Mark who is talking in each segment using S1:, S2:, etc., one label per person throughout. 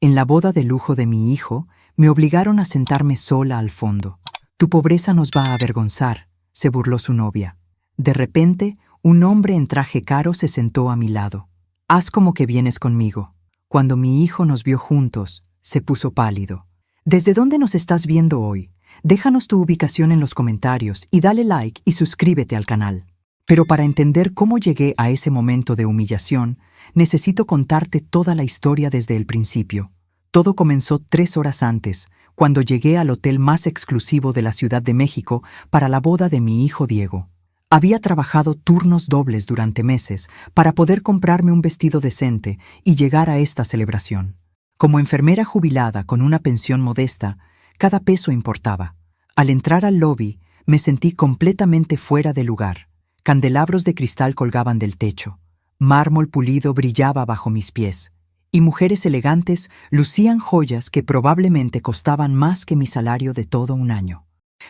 S1: En la boda de lujo de mi hijo, me obligaron a sentarme sola al fondo. Tu pobreza nos va a avergonzar, se burló su novia. De repente, un hombre en traje caro se sentó a mi lado. Haz como que vienes conmigo. Cuando mi hijo nos vio juntos, se puso pálido. ¿Desde dónde nos estás viendo hoy? Déjanos tu ubicación en los comentarios y dale like y suscríbete al canal. Pero para entender cómo llegué a ese momento de humillación, necesito contarte toda la historia desde el principio. Todo comenzó 3 horas antes, cuando llegué al hotel más exclusivo de la Ciudad de México para la boda de mi hijo Diego. Había trabajado turnos dobles durante meses para poder comprarme un vestido decente y llegar a esta celebración. Como enfermera jubilada con una pensión modesta, cada peso importaba. Al entrar al lobby, me sentí completamente fuera de lugar. Candelabros de cristal colgaban del techo. Mármol pulido brillaba bajo mis pies. Y mujeres elegantes lucían joyas que probablemente costaban más que mi salario de todo un año.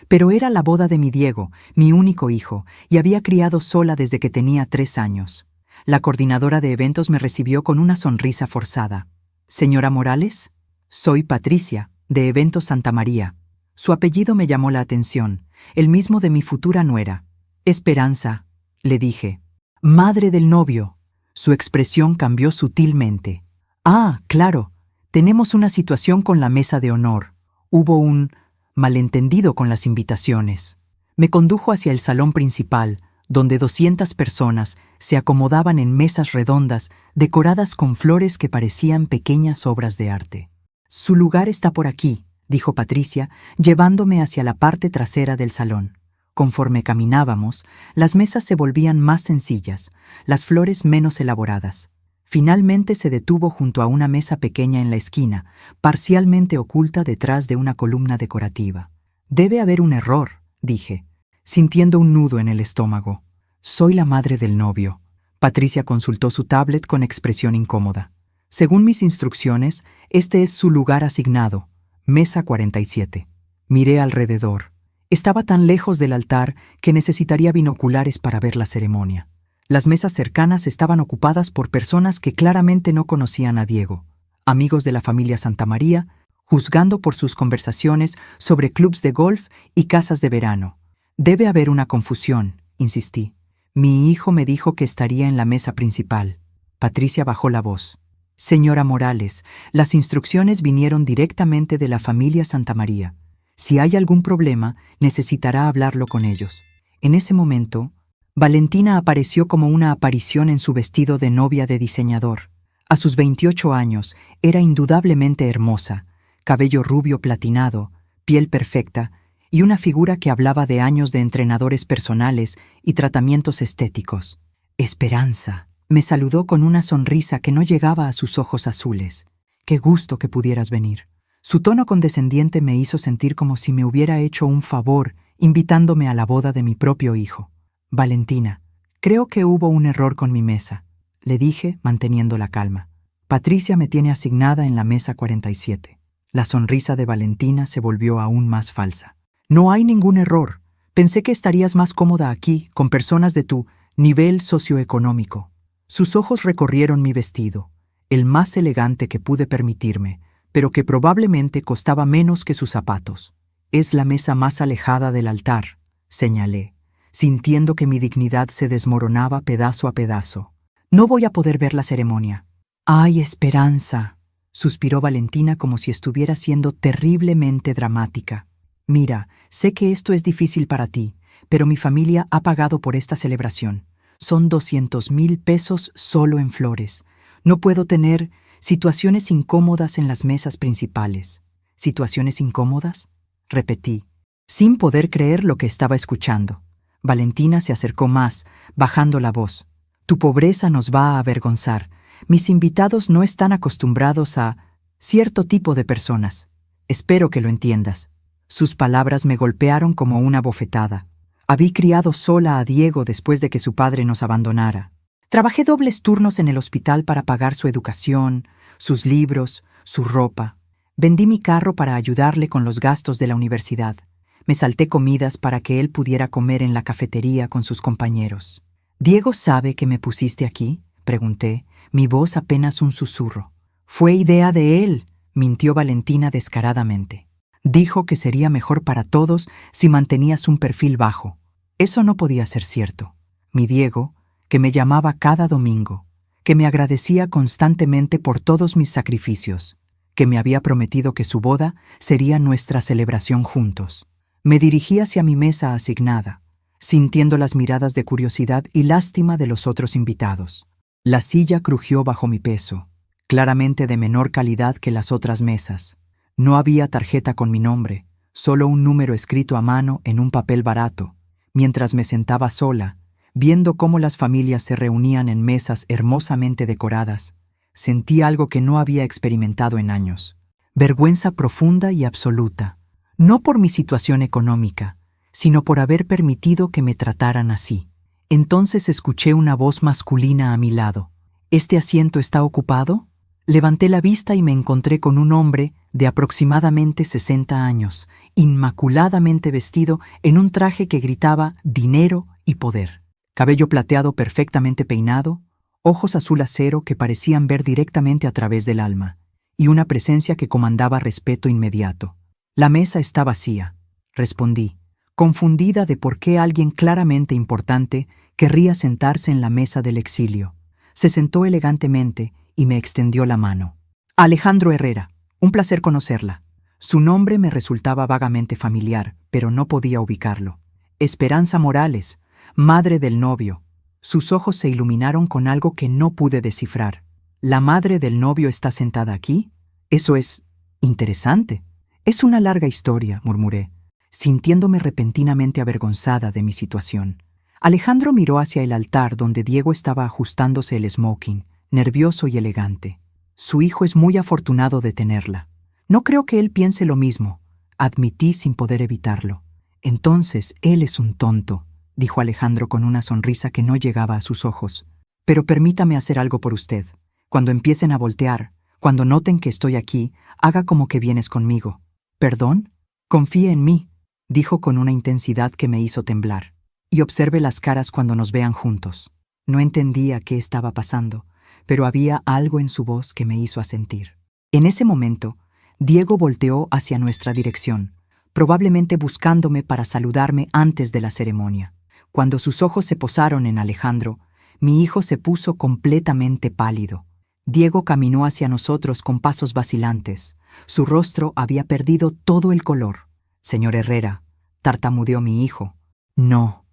S1: Pero era la boda de mi Diego, mi único hijo, y había criado sola desde que tenía 3 años. La coordinadora de eventos me recibió con una sonrisa forzada. «Señora Morales, soy Patricia, de Eventos Santa María». Su apellido me llamó la atención, el mismo de mi futura nuera. «Esperanza», le dije. «Madre del novio». Su expresión cambió sutilmente. «Ah, claro, tenemos una situación con la mesa de honor. Hubo un malentendido con las invitaciones». Me condujo hacia el salón principal, donde 200 personas se acomodaban en mesas redondas decoradas con flores que parecían pequeñas obras de arte. «Su lugar está por aquí», dijo Patricia, llevándome hacia la parte trasera del salón. Conforme caminábamos, las mesas se volvían más sencillas, las flores menos elaboradas. Finalmente se detuvo junto a una mesa pequeña en la esquina, parcialmente oculta detrás de una columna decorativa. «Debe haber un error», dije, sintiendo un nudo en el estómago. «Soy la madre del novio». Patricia consultó su tablet con expresión incómoda. «Según mis instrucciones, este es su lugar asignado, mesa 47. Miré alrededor. Estaba tan lejos del altar que necesitaría binoculares para ver la ceremonia. Las mesas cercanas estaban ocupadas por personas que claramente no conocían a Diego, amigos de la familia Santa María, juzgando por sus conversaciones sobre clubs de golf y casas de verano. «Debe haber una confusión», insistí. «Mi hijo me dijo que estaría en la mesa principal». Patricia bajó la voz. «Señora Morales, las instrucciones vinieron directamente de la familia Santa María. Si hay algún problema, necesitará hablarlo con ellos». En ese momento, Valentina apareció como una aparición en su vestido de novia de diseñador. A sus 28 años, era indudablemente hermosa, cabello rubio platinado, piel perfecta y una figura que hablaba de años de entrenadores personales y tratamientos estéticos. «Esperanza», me saludó con una sonrisa que no llegaba a sus ojos azules. «Qué gusto que pudieras venir». Su tono condescendiente me hizo sentir como si me hubiera hecho un favor invitándome a la boda de mi propio hijo. «Valentina, creo que hubo un error con mi mesa», le dije manteniendo la calma. «Patricia me tiene asignada en la mesa 47. La sonrisa de Valentina se volvió aún más falsa. «No hay ningún error. Pensé que estarías más cómoda aquí, con personas de tu nivel socioeconómico». Sus ojos recorrieron mi vestido, el más elegante que pude permitirme, pero que probablemente costaba menos que sus zapatos. «Es la mesa más alejada del altar», señalé, sintiendo que mi dignidad se desmoronaba pedazo a pedazo. «No voy a poder ver la ceremonia». «Ay, Esperanza», suspiró Valentina como si estuviera siendo terriblemente dramática. «Mira, sé que esto es difícil para ti, pero mi familia ha pagado por esta celebración. Son 200,000 pesos solo en flores. No puedo tener situaciones incómodas en las mesas principales». «¿Situaciones incómodas?», repetí, sin poder creer lo que estaba escuchando. Valentina se acercó más, bajando la voz. «Tu pobreza nos va a avergonzar. Mis invitados no están acostumbrados a cierto tipo de personas. Espero que lo entiendas». Sus palabras me golpearon como una bofetada. Habí criado sola a Diego después de que su padre nos abandonara. Trabajé dobles turnos en el hospital para pagar su educación, sus libros, su ropa. Vendí mi carro para ayudarle con los gastos de la universidad. Me salté comidas para que él pudiera comer en la cafetería con sus compañeros. «¿Diego sabe que me pusiste aquí?», pregunté, mi voz apenas un susurro. Fue idea de él, mintió Valentina descaradamente. Dijo que sería mejor para todos si mantenías un perfil bajo. Eso no podía ser cierto. Mi Diego, que me llamaba cada domingo, que me agradecía constantemente por todos mis sacrificios, que me había prometido que su boda sería nuestra celebración juntos. Me dirigí hacia mi mesa asignada, sintiendo las miradas de curiosidad y lástima de los otros invitados. La silla crujió bajo mi peso, claramente de menor calidad que las otras mesas. No había tarjeta con mi nombre, solo un número escrito a mano en un papel barato. Mientras me sentaba sola, viendo cómo las familias se reunían en mesas hermosamente decoradas, sentí algo que no había experimentado en años. Vergüenza profunda y absoluta, no por mi situación económica, sino por haber permitido que me trataran así. Entonces escuché una voz masculina a mi lado. ¿Este asiento está ocupado? Levanté la vista y me encontré con un hombre de aproximadamente 60 años, inmaculadamente vestido en un traje que gritaba dinero y poder. Cabello plateado perfectamente peinado, ojos azul acero que parecían ver directamente a través del alma, y una presencia que comandaba respeto inmediato. La mesa está vacía, respondí, confundida de por qué alguien claramente importante querría sentarse en la mesa del exilio. Se sentó elegantemente y me extendió la mano. Alejandro Herrera, un placer conocerla. Su nombre me resultaba vagamente familiar, pero no podía ubicarlo. Esperanza Morales, madre del novio. Sus ojos se iluminaron con algo que no pude descifrar. ¿La madre del novio está sentada aquí? Eso es interesante. Es una larga historia, murmuré, sintiéndome repentinamente avergonzada de mi situación. Alejandro miró hacia el altar donde Diego estaba ajustándose el smoking, nervioso y elegante. Su hijo es muy afortunado de tenerla. No creo que él piense lo mismo, admití sin poder evitarlo. Entonces, él es un tonto, dijo Alejandro con una sonrisa que no llegaba a sus ojos. Pero permítame hacer algo por usted. Cuando empiecen a voltear, cuando noten que estoy aquí, haga como que vienes conmigo. ¿Perdón? Confíe en mí, dijo con una intensidad que me hizo temblar. Y observe las caras cuando nos vean juntos. No entendía qué estaba pasando, pero había algo en su voz que me hizo asentir. En ese momento, Diego volteó hacia nuestra dirección, probablemente buscándome para saludarme antes de la ceremonia. Cuando sus ojos se posaron en Alejandro, mi hijo se puso completamente pálido. Diego caminó hacia nosotros con pasos vacilantes. Su rostro había perdido todo el color. Señor Herrera, tartamudeó mi hijo. No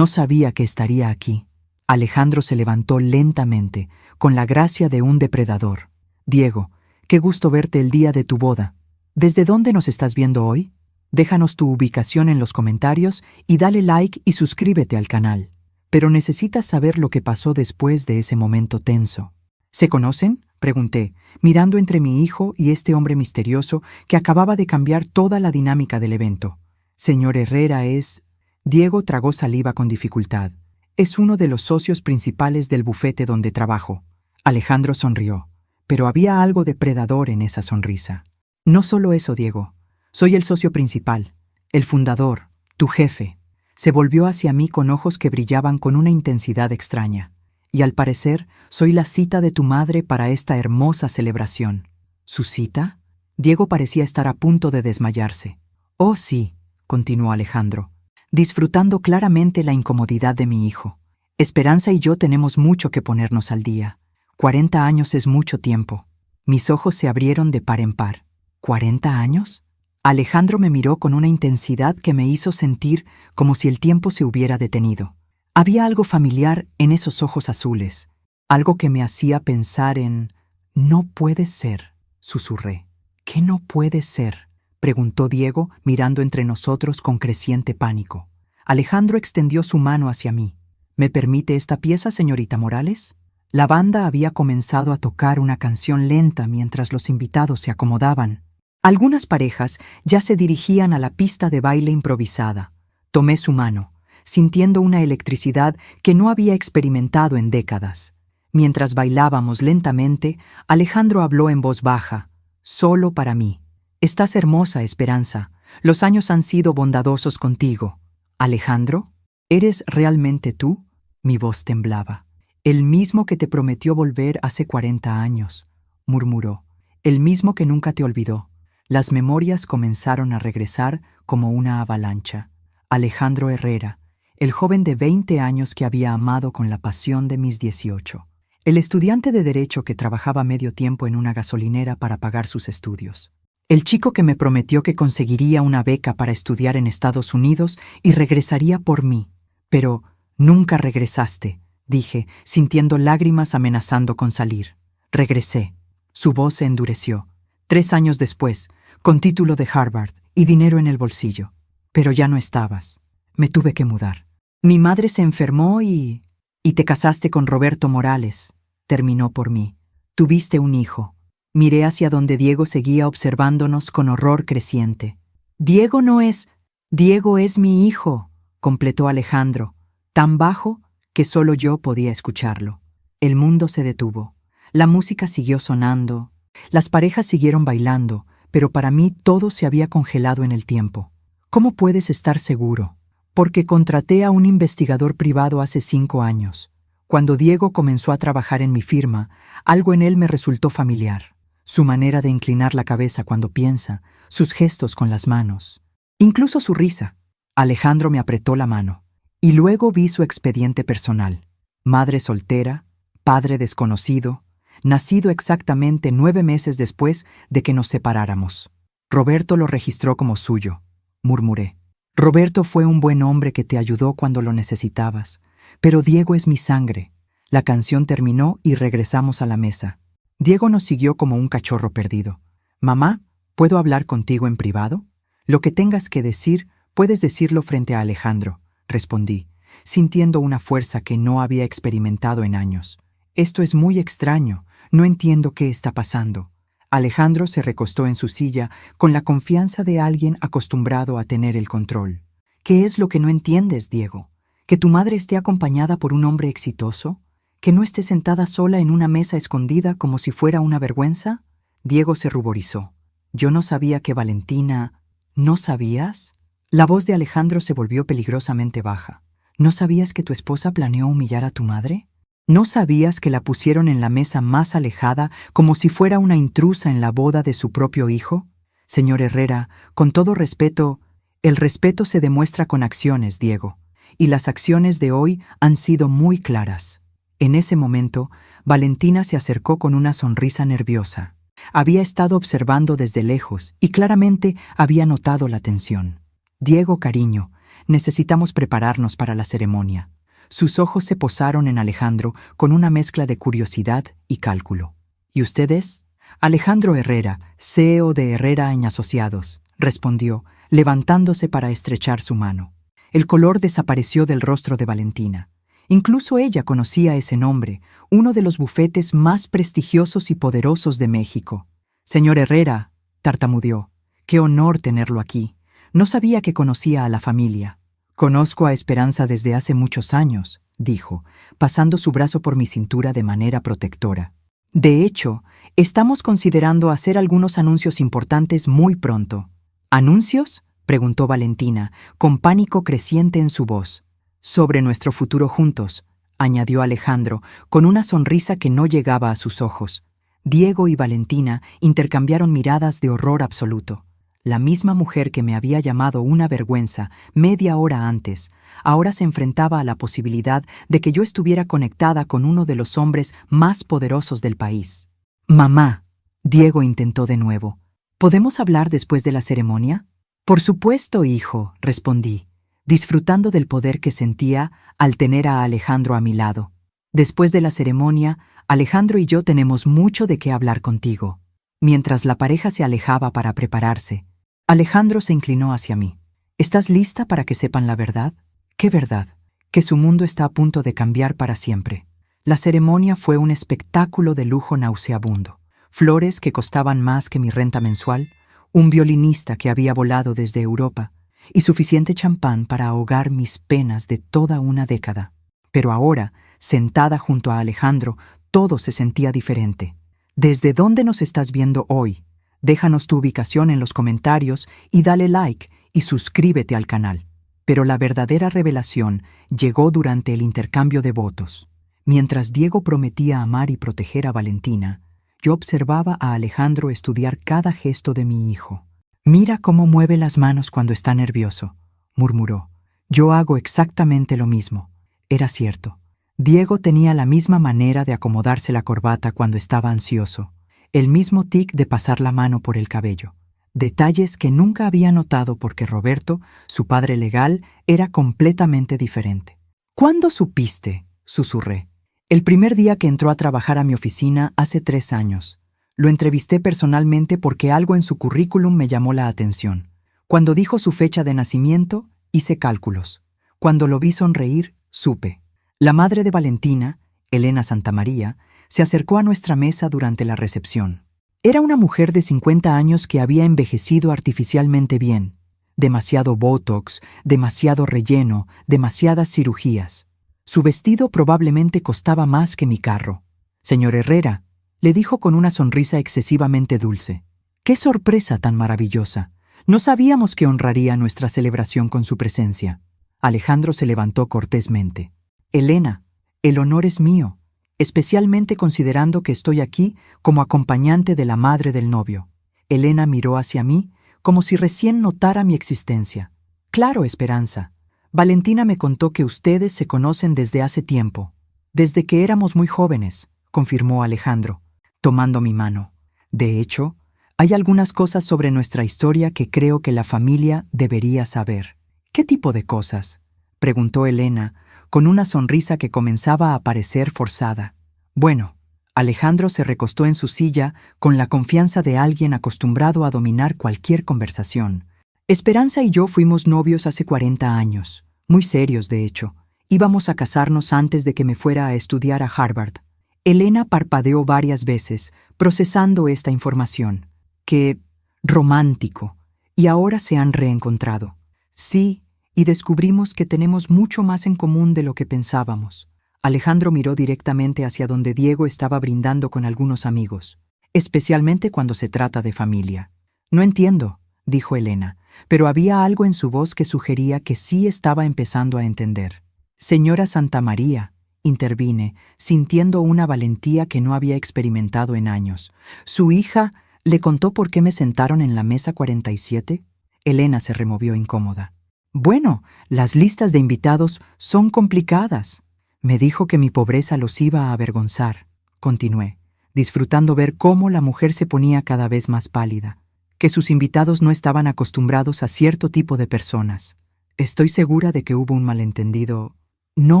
S1: sabía que estaría aquí. Alejandro se levantó lentamente, con la gracia de un depredador. Diego, qué gusto verte el día de tu boda. ¿Desde dónde nos estás viendo hoy? Déjanos tu ubicación en los comentarios y dale like y suscríbete al canal. Pero necesitas saber lo que pasó después de ese momento tenso. ¿Se conocen?, pregunté, mirando entre mi hijo y este hombre misterioso que acababa de cambiar toda la dinámica del evento. Señor Herrera es... Diego tragó saliva con dificultad. Es uno de los socios principales del bufete donde trabajo. Alejandro sonrió, pero había algo depredador en esa sonrisa. No solo eso, Diego. Soy el socio principal, el fundador, tu jefe. Se volvió hacia mí con ojos que brillaban con una intensidad extraña. Y al parecer, soy la cita de tu madre para esta hermosa celebración. ¿Su cita? Diego parecía estar a punto de desmayarse. Oh, sí, continuó Alejandro, disfrutando claramente la incomodidad de mi hijo. Esperanza y yo tenemos mucho que ponernos al día. 40 años es mucho tiempo. Mis ojos se abrieron de par en par. ¿40 años? Alejandro me miró con una intensidad que me hizo sentir como si el tiempo se hubiera detenido. Había algo familiar en esos ojos azules, algo que me hacía pensar en... No puede ser, susurré. ¿Qué no puede ser?, preguntó Diego, mirando entre nosotros con creciente pánico. Alejandro extendió su mano hacia mí. ¿Me permite esta pieza, señorita Morales? La banda había comenzado a tocar una canción lenta mientras los invitados se acomodaban. Algunas parejas ya se dirigían a la pista de baile improvisada. Tomé su mano, sintiendo una electricidad que no había experimentado en décadas. Mientras bailábamos lentamente, Alejandro habló en voz baja, solo para mí. Estás hermosa, Esperanza. Los años han sido bondadosos contigo. Alejandro, ¿eres realmente tú? Mi voz temblaba. El mismo que te prometió volver hace 40 años, murmuró. el mismo que nunca te olvidó. Las memorias comenzaron a regresar como una avalancha. Alejandro Herrera, el joven de 20 años que había amado con la pasión de mis 18. El estudiante de Derecho que trabajaba medio tiempo en una gasolinera para pagar sus estudios. El chico que me prometió que conseguiría una beca para estudiar en Estados Unidos y regresaría por mí. Pero nunca regresaste, dije, sintiendo lágrimas amenazando con salir. Regresé. Su voz se endureció. 3 años después, con título de Harvard y dinero en el bolsillo. Pero ya no estabas. Me tuve que mudar. Mi madre se enfermó y te casaste con Roberto Morales. Terminó por mí. Tuviste un hijo. Miré hacia donde Diego seguía observándonos con horror creciente. Diego es mi hijo, completó Alejandro, tan bajo que solo yo podía escucharlo. El mundo se detuvo. La música siguió sonando. Las parejas siguieron bailando, pero para mí todo se había congelado en el tiempo. ¿Cómo puedes estar seguro? Porque contraté a un investigador privado hace 5 años. Cuando Diego comenzó a trabajar en mi firma, algo en él me resultó familiar. Su manera de inclinar la cabeza cuando piensa, sus gestos con las manos, incluso su risa. Alejandro me apretó la mano, y luego vi su expediente personal. Madre soltera, padre desconocido, nacido exactamente 9 meses después de que nos separáramos. Roberto lo registró como suyo, murmuré. Roberto fue un buen hombre que te ayudó cuando lo necesitabas, pero Diego es mi sangre. La canción terminó y regresamos a la mesa. Diego nos siguió como un cachorro perdido. «Mamá, ¿puedo hablar contigo en privado?» «Lo que tengas que decir, puedes decirlo frente a Alejandro», respondí, sintiendo una fuerza que no había experimentado en años. «Esto es muy extraño. No entiendo qué está pasando». Alejandro se recostó en su silla con la confianza de alguien acostumbrado a tener el control. «¿Qué es lo que no entiendes, Diego? ¿Que tu madre esté acompañada por un hombre exitoso? ¿Que no esté sentada sola en una mesa escondida como si fuera una vergüenza?» Diego se ruborizó. «Yo no sabía que Valentina... ¿No sabías?» La voz de Alejandro se volvió peligrosamente baja. ¿No sabías que tu esposa planeó humillar a tu madre? ¿No sabías que la pusieron en la mesa más alejada como si fuera una intrusa en la boda de su propio hijo? Señor Herrera, con todo respeto, el respeto se demuestra con acciones, Diego, y las acciones de hoy han sido muy claras. En ese momento, Valentina se acercó con una sonrisa nerviosa. Había estado observando desde lejos y claramente había notado la tensión. «Diego, cariño, necesitamos prepararnos para la ceremonia». Sus ojos se posaron en Alejandro con una mezcla de curiosidad y cálculo. «¿Y ustedes?» «Alejandro Herrera, CEO de Herrera & Asociados», respondió, levantándose para estrechar su mano. El color desapareció del rostro de Valentina. Incluso ella conocía ese nombre, uno de los bufetes más prestigiosos y poderosos de México. «Señor Herrera», tartamudeó, «qué honor tenerlo aquí. No sabía que conocía a la familia». «Conozco a Esperanza desde hace muchos años», dijo, pasando su brazo por mi cintura de manera protectora. «De hecho, estamos considerando hacer algunos anuncios importantes muy pronto». «¿Anuncios?», preguntó Valentina, con pánico creciente en su voz. «Sobre nuestro futuro juntos», añadió Alejandro, con una sonrisa que no llegaba a sus ojos. Diego y Valentina intercambiaron miradas de horror absoluto. La misma mujer que me había llamado una vergüenza media hora antes, ahora se enfrentaba a la posibilidad de que yo estuviera conectada con uno de los hombres más poderosos del país. «Mamá», Diego intentó de nuevo, «¿podemos hablar después de la ceremonia?» «Por supuesto, hijo», respondí, disfrutando del poder que sentía al tener a Alejandro a mi lado. «Después de la ceremonia, Alejandro y yo tenemos mucho de qué hablar contigo». Mientras la pareja se alejaba para prepararse, Alejandro se inclinó hacia mí. «¿Estás lista para que sepan la verdad?» «¿Qué verdad?» «Que su mundo está a punto de cambiar para siempre». La ceremonia fue un espectáculo de lujo nauseabundo. Flores que costaban más que mi renta mensual, un violinista que había volado desde Europa, y suficiente champán para ahogar mis penas de toda una década. Pero ahora, sentada junto a Alejandro, todo se sentía diferente. ¿Desde dónde nos estás viendo hoy? Déjanos tu ubicación en los comentarios y dale like y suscríbete al canal. Pero la verdadera revelación llegó durante el intercambio de votos. Mientras Diego prometía amar y proteger a Valentina, Yo observaba a Alejandro estudiar cada gesto de mi hijo. «Mira cómo mueve las manos cuando está nervioso», murmuró. «Yo hago exactamente lo mismo». Era cierto. Diego tenía la misma manera de acomodarse la corbata cuando estaba ansioso, el mismo tic de pasar la mano por el cabello. Detalles que nunca había notado porque Roberto, su padre legal, era completamente diferente. «¿Cuándo supiste?», susurré. «El primer día que entró a trabajar a mi oficina hace 3 años. Lo entrevisté personalmente porque algo en su currículum me llamó la atención. Cuando dijo su fecha de nacimiento, hice cálculos. Cuando lo vi sonreír, supe». La madre de Valentina, Elena Santamaría, se acercó a nuestra mesa durante la recepción. Era una mujer de 50 años que había envejecido artificialmente bien. Demasiado botox, demasiado relleno, demasiadas cirugías. Su vestido probablemente costaba más que mi carro. «Señor Herrera», le dijo con una sonrisa excesivamente dulce. «¡Qué sorpresa tan maravillosa! No sabíamos que honraría nuestra celebración con su presencia». Alejandro se levantó cortésmente. «Elena, el honor es mío, especialmente considerando que estoy aquí como acompañante de la madre del novio». Elena miró hacia mí como si recién notara mi existencia. «Claro, Esperanza. Valentina me contó que ustedes se conocen desde hace tiempo. Desde que éramos muy jóvenes», confirmó Alejandro, tomando mi mano. «De hecho, hay algunas cosas sobre nuestra historia que creo que la familia debería saber». «¿Qué tipo de cosas?», preguntó Elena, con una sonrisa que comenzaba a parecer forzada. «Bueno». Alejandro se recostó en su silla con la confianza de alguien acostumbrado a dominar cualquier conversación. «Esperanza y yo fuimos novios hace 40 años. Muy serios, de hecho. Íbamos a casarnos antes de que me fuera a estudiar a Harvard». Elena parpadeó varias veces, procesando esta información. «Qué romántico. Y ahora se han reencontrado». «Sí, y descubrimos que tenemos mucho más en común de lo que pensábamos». Alejandro miró directamente hacia donde Diego estaba brindando con algunos amigos, especialmente cuando se trata de familia. «No entiendo», dijo Elena, pero había algo en su voz que sugería que sí estaba empezando a entender. «Señora Santamaría», intervine, sintiendo una valentía que no había experimentado en años. «¿Su hija le contó por qué me sentaron en la mesa 47?» Elena se removió incómoda. «Bueno, las listas de invitados son complicadas. Me dijo que mi pobreza los iba a avergonzar», continué, disfrutando ver cómo la mujer se ponía cada vez más pálida, que sus invitados no estaban acostumbrados a cierto tipo de personas. «Estoy segura de que hubo un malentendido». «No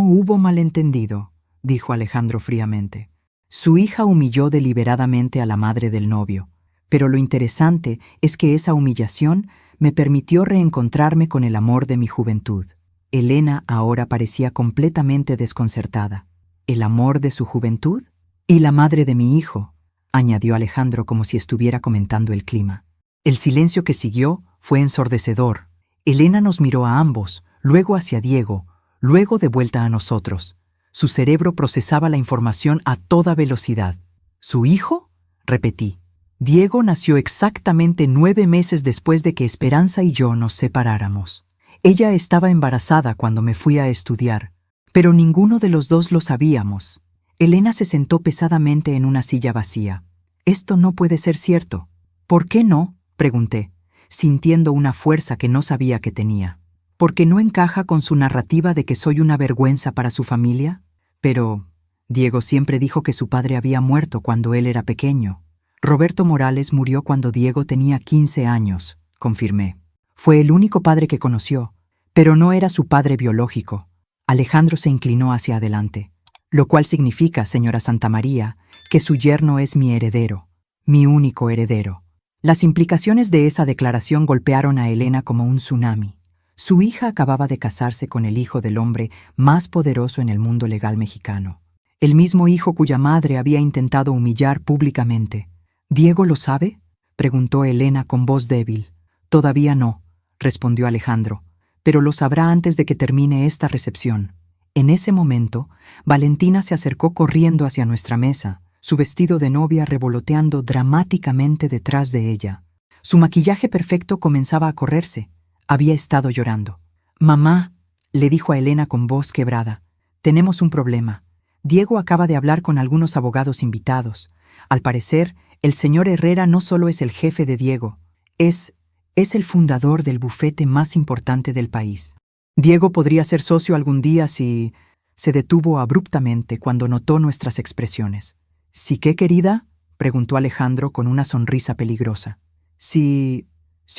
S1: hubo malentendido», dijo Alejandro fríamente. «Su hija humilló deliberadamente a la madre del novio, pero lo interesante es que esa humillación me permitió reencontrarme con el amor de mi juventud». Elena ahora parecía completamente desconcertada. «¿El amor de su juventud?» «Y la madre de mi hijo», añadió Alejandro como si estuviera comentando el clima. El silencio que siguió fue ensordecedor. Elena nos miró a ambos, luego hacia Diego, luego de vuelta a nosotros. Su cerebro procesaba la información a toda velocidad. «¿Su hijo?», repetí. «Diego nació exactamente 9 meses después de que Esperanza y yo nos separáramos. Ella estaba embarazada cuando me fui a estudiar, pero ninguno de los dos lo sabíamos». Elena se sentó pesadamente en una silla vacía. «Esto no puede ser cierto». «¿Por qué no?», pregunté, sintiendo una fuerza que no sabía que tenía. «¿Porque no encaja con su narrativa de que soy una vergüenza para su familia?» «Pero Diego siempre dijo que su padre había muerto cuando él era pequeño». «Roberto Morales murió cuando Diego tenía 15 años», confirmé. «Fue el único padre que conoció, pero no era su padre biológico». Alejandro se inclinó hacia adelante. «Lo cual significa, señora Santamaría, que su yerno es mi heredero, mi único heredero». Las implicaciones de esa declaración golpearon a Elena como un tsunami. Su hija acababa de casarse con el hijo del hombre más poderoso en el mundo legal mexicano. El mismo hijo cuya madre había intentado humillar públicamente. «¿Diego lo sabe?», preguntó Elena con voz débil. «Todavía no», respondió Alejandro, «pero lo sabrá antes de que termine esta recepción». En ese momento, Valentina se acercó corriendo hacia nuestra mesa, su vestido de novia revoloteando dramáticamente detrás de ella. Su maquillaje perfecto comenzaba a correrse. Había estado llorando. «Mamá», le dijo a Elena con voz quebrada, «tenemos un problema. Diego acaba de hablar con algunos abogados invitados. Al parecer, el señor Herrera no solo es el jefe de Diego, es el fundador del bufete más importante del país. Diego podría ser socio algún día si... Se detuvo abruptamente cuando notó nuestras expresiones. ¿Sí qué, querida?, preguntó Alejandro con una sonrisa peligrosa. Si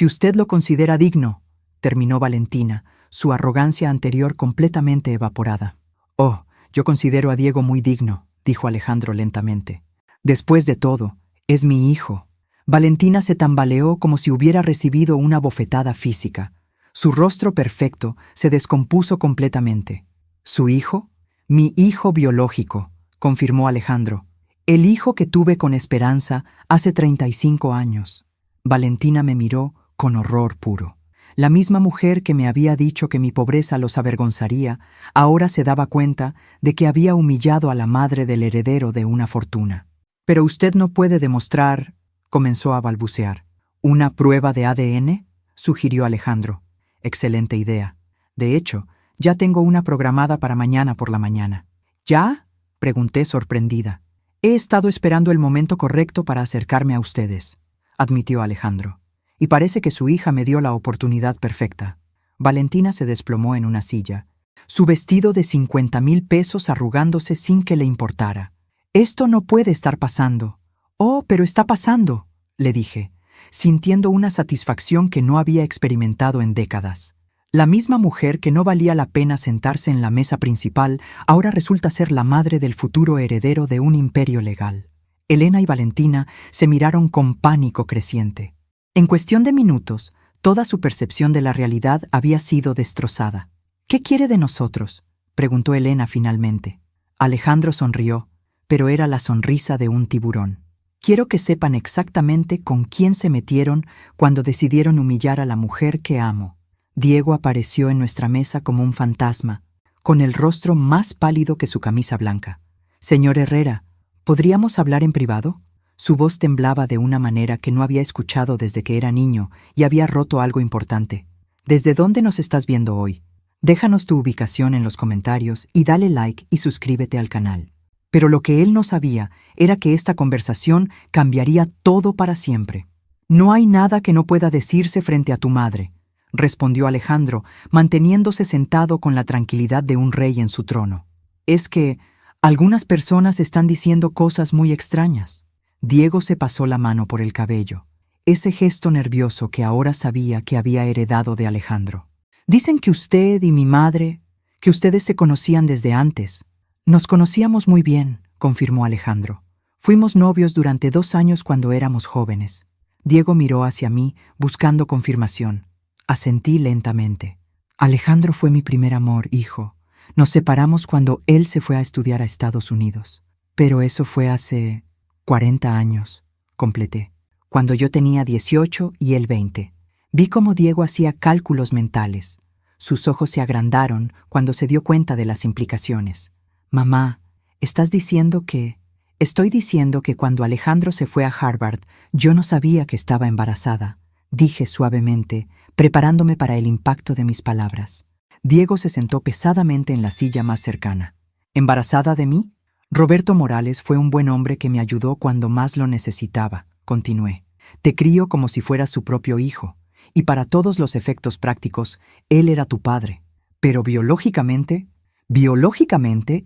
S1: usted lo considera digno, terminó Valentina, su arrogancia anterior completamente evaporada. Oh, yo considero a Diego muy digno, dijo Alejandro lentamente. Después de todo, es mi hijo. Valentina se tambaleó como si hubiera recibido una bofetada física. Su rostro perfecto se descompuso completamente. ¿Su hijo? Mi hijo biológico, confirmó Alejandro. El hijo que tuve con Esperanza hace 35 años. Valentina me miró con horror puro. La misma mujer que me había dicho que mi pobreza los avergonzaría, ahora se daba cuenta de que había humillado a la madre del heredero de una fortuna. «Pero usted no puede demostrar», comenzó a balbucear. «¿Una prueba de ADN?», sugirió Alejandro. «Excelente idea. De hecho, ya tengo una programada para mañana por la mañana». «¿Ya?», pregunté sorprendida. «He estado esperando el momento correcto para acercarme a ustedes», admitió Alejandro. «Y parece que su hija me dio la oportunidad perfecta». Valentina se desplomó en una silla, su vestido de 50,000 pesos arrugándose sin que le importara. «Esto no puede estar pasando». «Oh, pero está pasando», le dije, sintiendo una satisfacción que no había experimentado en décadas. La misma mujer que no valía la pena sentarse en la mesa principal ahora resulta ser la madre del futuro heredero de un imperio legal. Elena y Valentina se miraron con pánico creciente. En cuestión de minutos, toda su percepción de la realidad había sido destrozada. «¿Qué quiere de nosotros?», preguntó Elena finalmente. Alejandro sonrió, pero era la sonrisa de un tiburón. «Quiero que sepan exactamente con quién se metieron cuando decidieron humillar a la mujer que amo». Diego apareció en nuestra mesa como un fantasma, con el rostro más pálido que su camisa blanca. «Señor Herrera, ¿podríamos hablar en privado?». Su voz temblaba de una manera que no había escuchado desde que era niño y había roto algo importante. «¿Desde dónde nos estás viendo hoy? Déjanos tu ubicación en los comentarios y dale like y suscríbete al canal». Pero lo que él no sabía era que esta conversación cambiaría todo para siempre. «No hay nada que no pueda decirse frente a tu madre», respondió Alejandro, manteniéndose sentado con la tranquilidad de un rey en su trono. «Es que algunas personas están diciendo cosas muy extrañas». Diego se pasó la mano por el cabello, ese gesto nervioso que ahora sabía que había heredado de Alejandro. «Dicen que usted y mi madre, que ustedes se conocían desde antes». «Nos conocíamos muy bien», confirmó Alejandro. «Fuimos novios durante 2 años cuando éramos jóvenes». Diego miró hacia mí, buscando confirmación. Asentí lentamente. «Alejandro fue mi primer amor, hijo. Nos separamos cuando él se fue a estudiar a Estados Unidos. Pero eso fue hace 40 años», completé. «Cuando yo tenía 18 y él 20. Vi cómo Diego hacía cálculos mentales. Sus ojos se agrandaron cuando se dio cuenta de las implicaciones. «Mamá, ¿estás diciendo que...?» «Estoy diciendo que cuando Alejandro se fue a Harvard, yo no sabía que estaba embarazada», dije suavemente, preparándome para el impacto de mis palabras. Diego se sentó pesadamente en la silla más cercana. «¿Embarazada de mí?» «Roberto Morales fue un buen hombre que me ayudó cuando más lo necesitaba», continué. «Te crío como si fueras su propio hijo, y para todos los efectos prácticos, él era tu padre. Pero biológicamente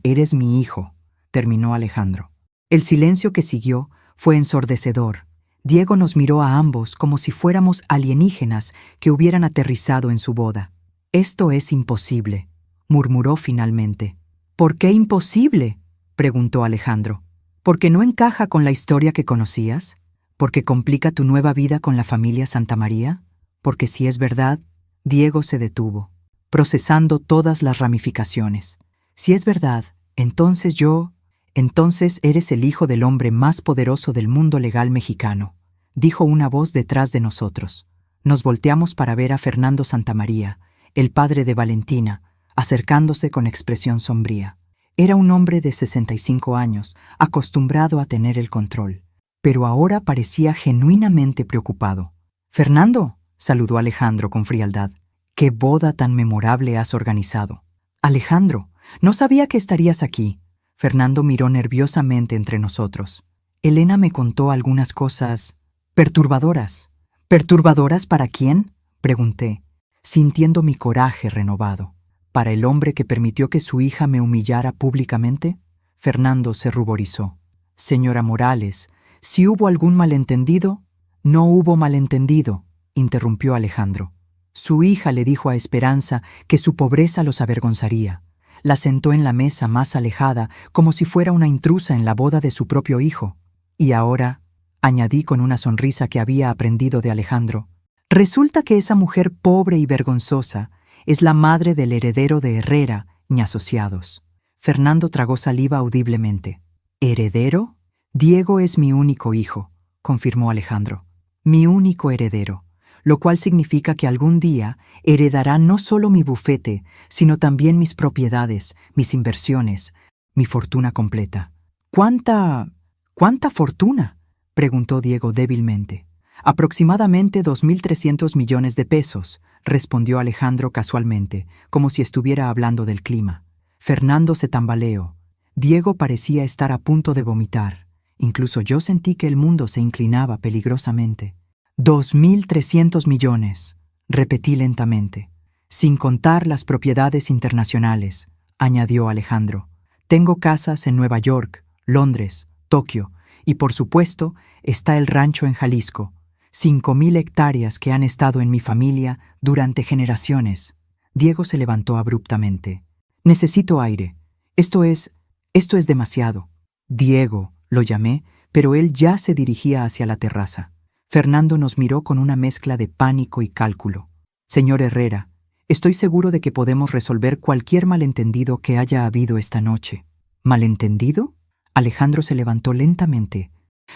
S1: eres mi hijo», terminó Alejandro. El silencio que siguió fue ensordecedor. Diego nos miró a ambos como si fuéramos alienígenas que hubieran aterrizado en su boda. «Esto es imposible», murmuró finalmente. «¿Por qué imposible?», preguntó Alejandro. «¿Porque no encaja con la historia que conocías? ¿Porque complica tu nueva vida con la familia Santamaría? Porque si es verdad...». Diego se detuvo, procesando todas las ramificaciones. «Si es verdad, entonces eres el hijo del hombre más poderoso del mundo legal mexicano», dijo una voz detrás de nosotros. Nos volteamos para ver a Fernando Santamaría, el padre de Valentina, acercándose con expresión sombría. Era un hombre de 65 años, acostumbrado a tener el control, pero ahora parecía genuinamente preocupado. «Fernando», saludó Alejandro con frialdad, «¿qué boda tan memorable has organizado?» «Alejandro, no sabía que estarías aquí». Fernando miró nerviosamente entre nosotros. Elena me contó algunas cosas perturbadoras. ¿Perturbadoras para quién?, pregunté, sintiendo mi coraje renovado. ¿Para el hombre que permitió que su hija me humillara públicamente? Fernando se ruborizó. Señora Morales, si hubo algún malentendido. No hubo malentendido, interrumpió Alejandro. Su hija le dijo a Esperanza que su pobreza los avergonzaría. La sentó en la mesa más alejada, como si fuera una intrusa en la boda de su propio hijo. Y ahora, añadí con una sonrisa que había aprendido de Alejandro, resulta que esa mujer pobre y vergonzosa es la madre del heredero de Herrera ni asociados. Fernando tragó saliva audiblemente. ¿Heredero? Diego es mi único hijo, confirmó Alejandro. Mi único heredero, lo cual significa que algún día heredará no solo mi bufete, sino también mis propiedades, mis inversiones, mi fortuna completa. ¿Cuánta fortuna?, preguntó Diego débilmente. Aproximadamente 2.300 millones de pesos, respondió Alejandro casualmente, como si estuviera hablando del clima. Fernando se tambaleó. Diego parecía estar a punto de vomitar. Incluso yo sentí que el mundo se inclinaba peligrosamente. 2.300 millones, repetí lentamente. Sin contar las propiedades internacionales, añadió Alejandro. Tengo casas en Nueva York, Londres, Tokio, y por supuesto está el rancho en Jalisco. 5.000 hectáreas que han estado en mi familia durante generaciones. Diego se levantó abruptamente. Necesito aire. Esto es demasiado. Diego, lo llamé, pero él ya se dirigía hacia la terraza. Fernando nos miró con una mezcla de pánico y cálculo. Señor Herrera, estoy seguro de que podemos resolver cualquier malentendido que haya habido esta noche. ¿Malentendido? Alejandro se levantó lentamente,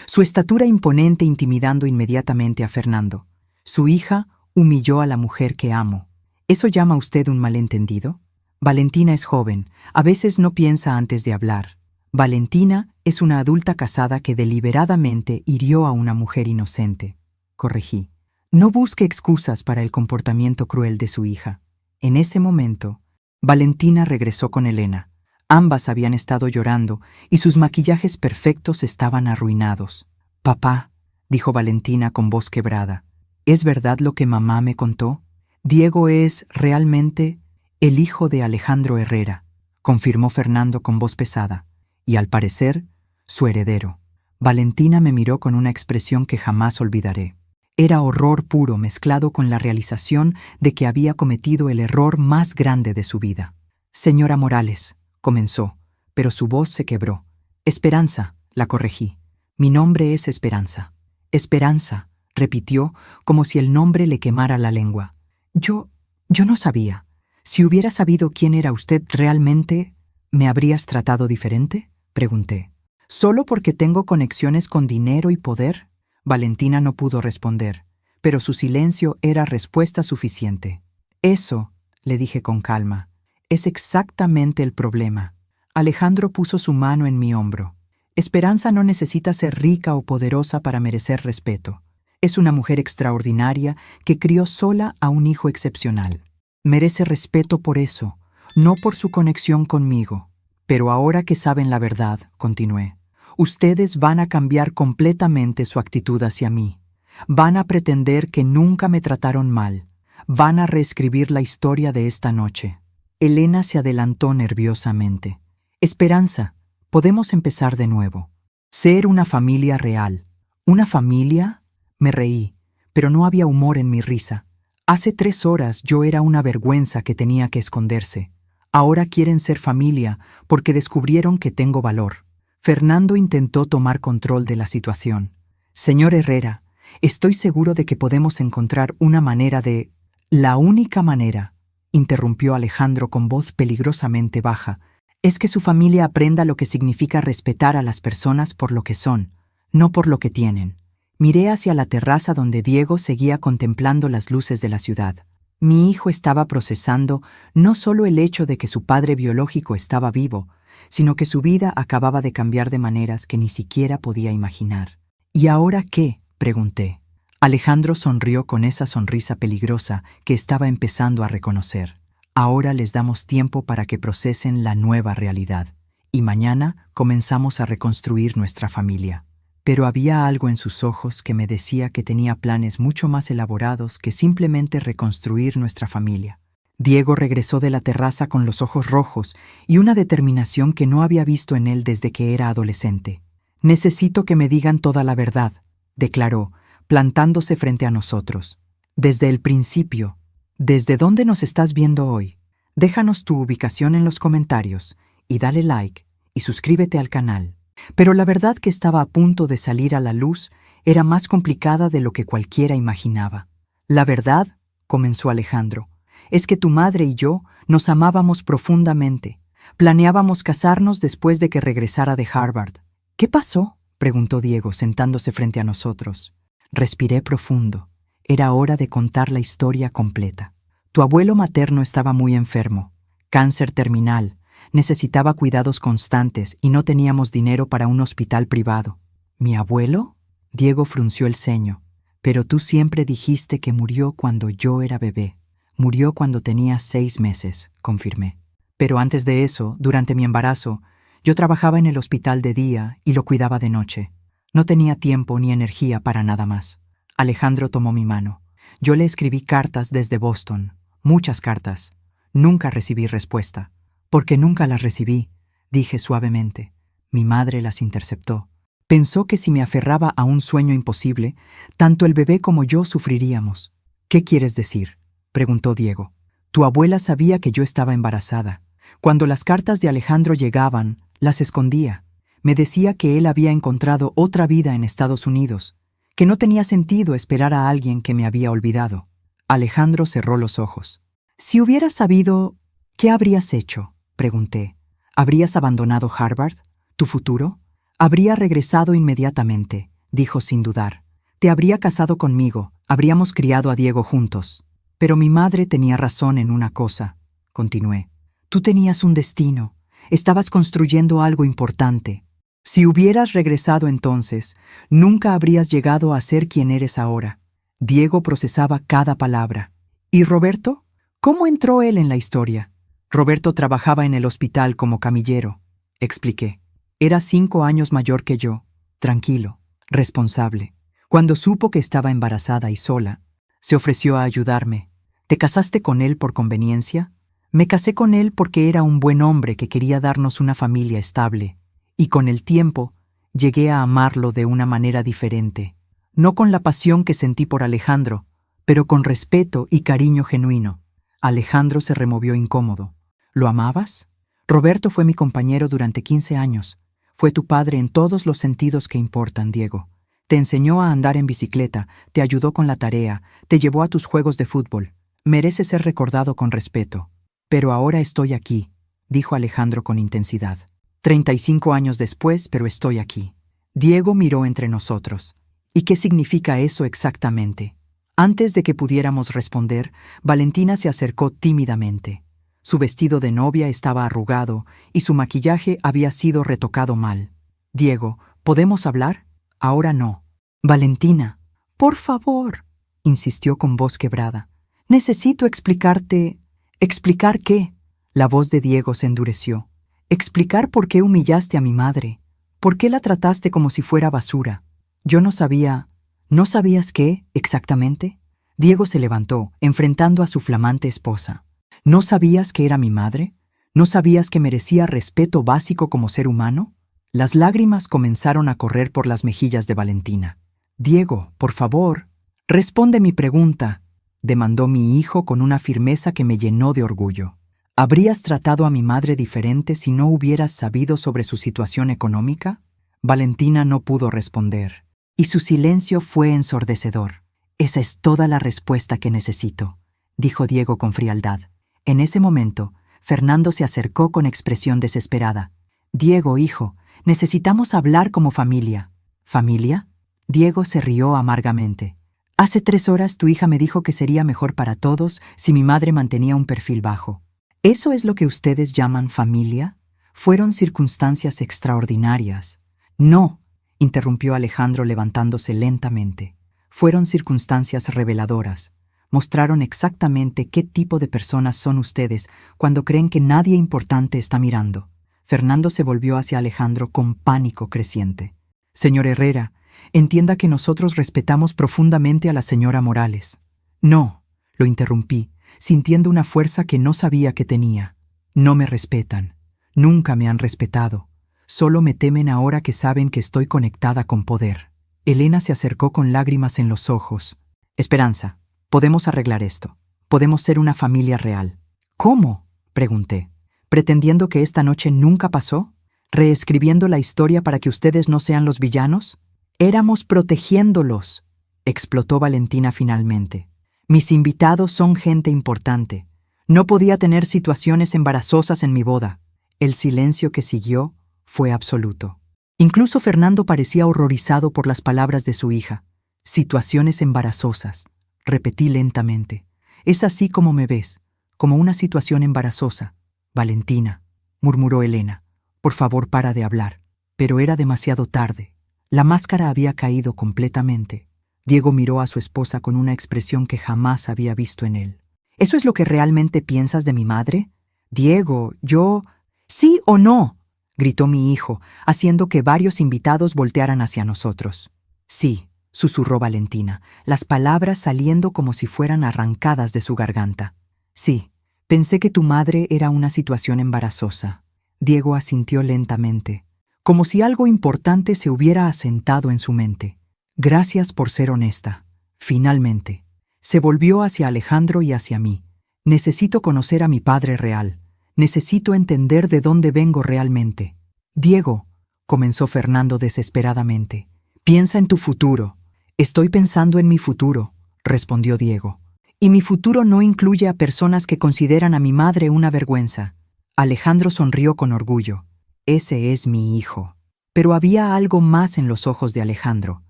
S1: su estatura imponente intimidando inmediatamente a Fernando. Su hija humilló a la mujer que amo. ¿Eso llama usted un malentendido? Valentina es joven, a veces no piensa antes de hablar. Valentina es una adulta casada que deliberadamente hirió a una mujer inocente, corregí. No busque excusas para el comportamiento cruel de su hija. En ese momento, Valentina regresó con Elena. Ambas habían estado llorando y sus maquillajes perfectos estaban arruinados. Papá, dijo Valentina con voz quebrada, ¿es verdad lo que mamá me contó? Diego es, realmente, el hijo de Alejandro Herrera, confirmó Fernando con voz pesada. Y al parecer, su heredero. Valentina me miró con una expresión que jamás olvidaré. Era horror puro mezclado con la realización de que había cometido el error más grande de su vida. Señora Morales, comenzó, pero su voz se quebró. Esperanza, la corregí. Mi nombre es Esperanza. Esperanza, repitió, como si el nombre le quemara la lengua. Yo no sabía. Si hubiera sabido quién era usted realmente, ¿me habrías tratado diferente?, pregunté. ¿Solo porque tengo conexiones con dinero y poder? Valentina no pudo responder, pero su silencio era respuesta suficiente. Eso, le dije con calma, es exactamente el problema. Alejandro puso su mano en mi hombro. Esperanza no necesita ser rica o poderosa para merecer respeto. Es una mujer extraordinaria que crió sola a un hijo excepcional. Merece respeto por eso, no por su conexión conmigo. Pero ahora que saben la verdad, continué, ustedes van a cambiar completamente su actitud hacia mí. Van a pretender que nunca me trataron mal. Van a reescribir la historia de esta noche. Elena se adelantó nerviosamente. Esperanza, podemos empezar de nuevo. Ser una familia real. ¿Una familia? Me reí, pero no había humor en mi risa. Hace 3 horas yo era una vergüenza que tenía que esconderse. Ahora quieren ser familia porque descubrieron que tengo valor. Fernando intentó tomar control de la situación. Señor Herrera, estoy seguro de que podemos encontrar una manera de... La única manera, interrumpió Alejandro con voz peligrosamente baja, es que su familia aprenda lo que significa respetar a las personas por lo que son, no por lo que tienen. Miré hacia la terraza donde Diego seguía contemplando las luces de la ciudad. Mi hijo estaba procesando no solo el hecho de que su padre biológico estaba vivo, sino que su vida acababa de cambiar de maneras que ni siquiera podía imaginar. ¿Y ahora qué?, pregunté. Alejandro sonrió con esa sonrisa peligrosa que estaba empezando a reconocer. Ahora les damos tiempo para que procesen la nueva realidad, y mañana comenzamos a reconstruir nuestra familia. pero había algo en sus ojos que me decía que tenía planes mucho más elaborados que simplemente reconstruir nuestra familia. Diego regresó de la terraza con los ojos rojos y una determinación que no había visto en él desde que era adolescente. «Necesito que me digan toda la verdad», declaró, plantándose frente a nosotros. «Desde el principio. ¿Desde dónde nos estás viendo hoy? Déjanos tu ubicación en los comentarios y dale like y suscríbete al canal». Pero la verdad que estaba a punto de salir a la luz era más complicada de lo que cualquiera imaginaba. «La verdad», comenzó Alejandro, «es que tu madre y yo nos amábamos profundamente. Planeábamos casarnos después de que regresara de Harvard». «¿Qué pasó?», preguntó Diego, sentándose frente a nosotros. Respiré profundo. Era hora de contar la historia completa. «Tu abuelo materno estaba muy enfermo. Cáncer terminal. Necesitaba cuidados constantes y no teníamos dinero para un hospital privado». «¿Mi abuelo?», Diego frunció el ceño. «Pero tú siempre dijiste que murió cuando yo era bebé». «Murió cuando tenía 6 meses», confirmé. «Pero antes de eso, durante mi embarazo, yo trabajaba en el hospital de día y lo cuidaba de noche. No tenía tiempo ni energía para nada más». Alejandro tomó mi mano. «Yo le escribí cartas desde Boston, muchas cartas. Nunca recibí respuesta». «¿Por qué nunca las recibí?», dije suavemente. Mi madre las interceptó. Pensó que si me aferraba a un sueño imposible, tanto el bebé como yo sufriríamos. «¿Qué quieres decir?», preguntó Diego. «Tu abuela sabía que yo estaba embarazada. Cuando las cartas de Alejandro llegaban, las escondía. Me decía que él había encontrado otra vida en Estados Unidos, que no tenía sentido esperar a alguien que me había olvidado». Alejandro cerró los ojos. «Si hubieras sabido, ¿qué habrías hecho?», pregunté. «¿Habrías abandonado Harvard? ¿Tu futuro?». «Habría regresado inmediatamente», dijo sin dudar. «Te habría casado conmigo, habríamos criado a Diego juntos». «Pero mi madre tenía razón en una cosa», continué. «Tú tenías un destino, estabas construyendo algo importante. Si hubieras regresado entonces, nunca habrías llegado a ser quien eres ahora». Diego procesaba cada palabra. «¿Y Roberto? ¿Cómo entró él en la historia?». «Roberto trabajaba en el hospital como camillero», expliqué. «Era 5 años mayor que yo, tranquilo, responsable. Cuando supo que estaba embarazada y sola, se ofreció a ayudarme». «¿Te casaste con él por conveniencia?». «Me casé con él porque era un buen hombre que quería darnos una familia estable. Y con el tiempo, llegué a amarlo de una manera diferente. No con la pasión que sentí por Alejandro, pero con respeto y cariño genuino». Alejandro se removió incómodo. «¿Lo amabas?». «Roberto fue mi compañero durante 15 años. Fue tu padre en todos los sentidos que importan, Diego. Te enseñó a andar en bicicleta, te ayudó con la tarea, te llevó a tus juegos de fútbol. Merece ser recordado con respeto». «Pero ahora estoy aquí», dijo Alejandro con intensidad. 35 años después, pero estoy aquí». Diego miró entre nosotros. «¿Y qué significa eso exactamente?». Antes de que pudiéramos responder, Valentina se acercó tímidamente. Su vestido de novia estaba arrugado y su maquillaje había sido retocado mal. «Diego, ¿podemos hablar?». «Ahora no». «Valentina, por favor», insistió con voz quebrada. «Necesito explicarte». «¿Explicar qué?». La voz de Diego se endureció. «Explicar por qué humillaste a mi madre. ¿Por qué la trataste como si fuera basura?». Yo no sabía. «¿No sabías qué, exactamente?». Diego se levantó, enfrentando a su flamante esposa. «¿No sabías que era mi madre? ¿No sabías que merecía respeto básico como ser humano?». Las lágrimas comenzaron a correr por las mejillas de Valentina. «Diego, por favor, responde mi pregunta», demandó mi hijo con una firmeza que me llenó de orgullo. «¿Habrías tratado a mi madre diferente si no hubieras sabido sobre su situación económica?». Valentina no pudo responder, y su silencio fue ensordecedor. «Esa es toda la respuesta que necesito», dijo Diego con frialdad. En ese momento, Fernando se acercó con expresión desesperada. «Diego, hijo, necesitamos hablar como familia». «¿Familia?». Diego se rió amargamente. «Hace 3 horas tu hija me dijo que sería mejor para todos si mi madre mantenía un perfil bajo. ¿Eso es lo que ustedes llaman familia? Fueron circunstancias extraordinarias». «No», interrumpió Alejandro levantándose lentamente. «Fueron circunstancias reveladoras. Mostraron exactamente qué tipo de personas son ustedes cuando creen que nadie importante está mirando». Fernando se volvió hacia Alejandro con pánico creciente. «Señor Herrera, Entienda que nosotros respetamos profundamente a la señora Morales. No, lo interrumpí, sintiendo una fuerza que no sabía que tenía. No me respetan. Nunca me han respetado. Solo me temen ahora que saben que estoy conectada con poder. Elena se acercó con lágrimas en los ojos. Esperanza, podemos arreglar esto. Podemos ser una familia real. ¿Cómo?, pregunté. ¿Pretendiendo que esta noche nunca pasó? ¿Reescribiendo la historia para que ustedes no sean los villanos? Éramos protegiéndolos, explotó Valentina finalmente. Mis invitados son gente importante. No podía tener situaciones embarazosas en mi boda. El silencio que siguió fue absoluto. Incluso Fernando parecía horrorizado por las palabras de su hija. Situaciones embarazosas, repetí lentamente. Es así como me ves, como una situación embarazosa. Valentina, murmuró Elena, por favor para de hablar. Pero era demasiado tarde. La máscara había caído completamente. Diego miró a su esposa con una expresión que jamás había visto en él. ¿Eso es lo que realmente piensas de mi madre? Diego, yo... ¿Sí o no?, gritó mi hijo, haciendo que varios invitados voltearan hacia nosotros. Sí, susurró Valentina, las palabras saliendo como si fueran arrancadas de su garganta. Sí, pensé que tu madre era una situación embarazosa. Diego asintió lentamente, como si algo importante se hubiera asentado en su mente. Gracias por ser honesta. Finalmente. Se volvió hacia Alejandro y hacia mí. Necesito conocer a mi padre real. Necesito entender de dónde vengo realmente. Diego, comenzó Fernando desesperadamente. Piensa en tu futuro. Estoy pensando en mi futuro, respondió Diego. Y mi futuro no incluye a personas que consideran a mi madre una vergüenza. Alejandro sonrió con orgullo. Ese es mi hijo. Pero había algo más en los ojos de Alejandro.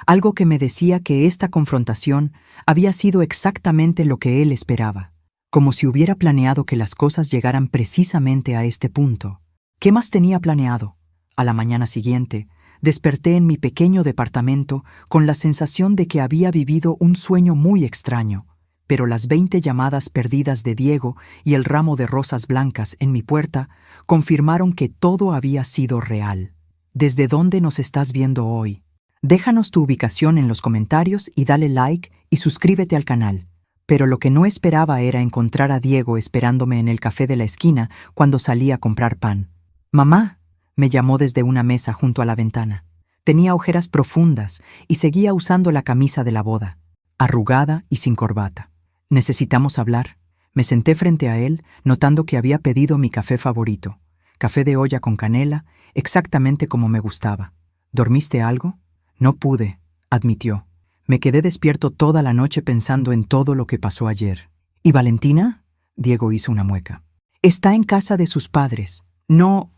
S1: Algo que me decía que esta confrontación había sido exactamente lo que él esperaba. Como si hubiera planeado que las cosas llegaran precisamente a este punto. ¿Qué más tenía planeado? A la mañana siguiente, desperté en mi pequeño departamento con la sensación de que había vivido un sueño muy extraño, pero las 20 llamadas perdidas de Diego y el ramo de rosas blancas en mi puerta confirmaron que todo había sido real. ¿Desde dónde nos estás viendo hoy? Déjanos tu ubicación en los comentarios y dale like y suscríbete al canal. Pero lo que no esperaba era encontrar a Diego esperándome en el café de la esquina cuando salí a comprar pan. «Mamá», me llamó desde una mesa junto a la ventana. Tenía ojeras profundas y seguía usando la camisa de la boda, arrugada y sin corbata. «Necesitamos hablar». Me senté frente a él, notando que había pedido mi café favorito. Café de olla con canela, exactamente como me gustaba. «¿Dormiste algo?» «No pude», admitió. Me quedé despierto toda la noche pensando en todo lo que pasó ayer. ¿Y Valentina?, Diego hizo una mueca. Está en casa de sus padres. No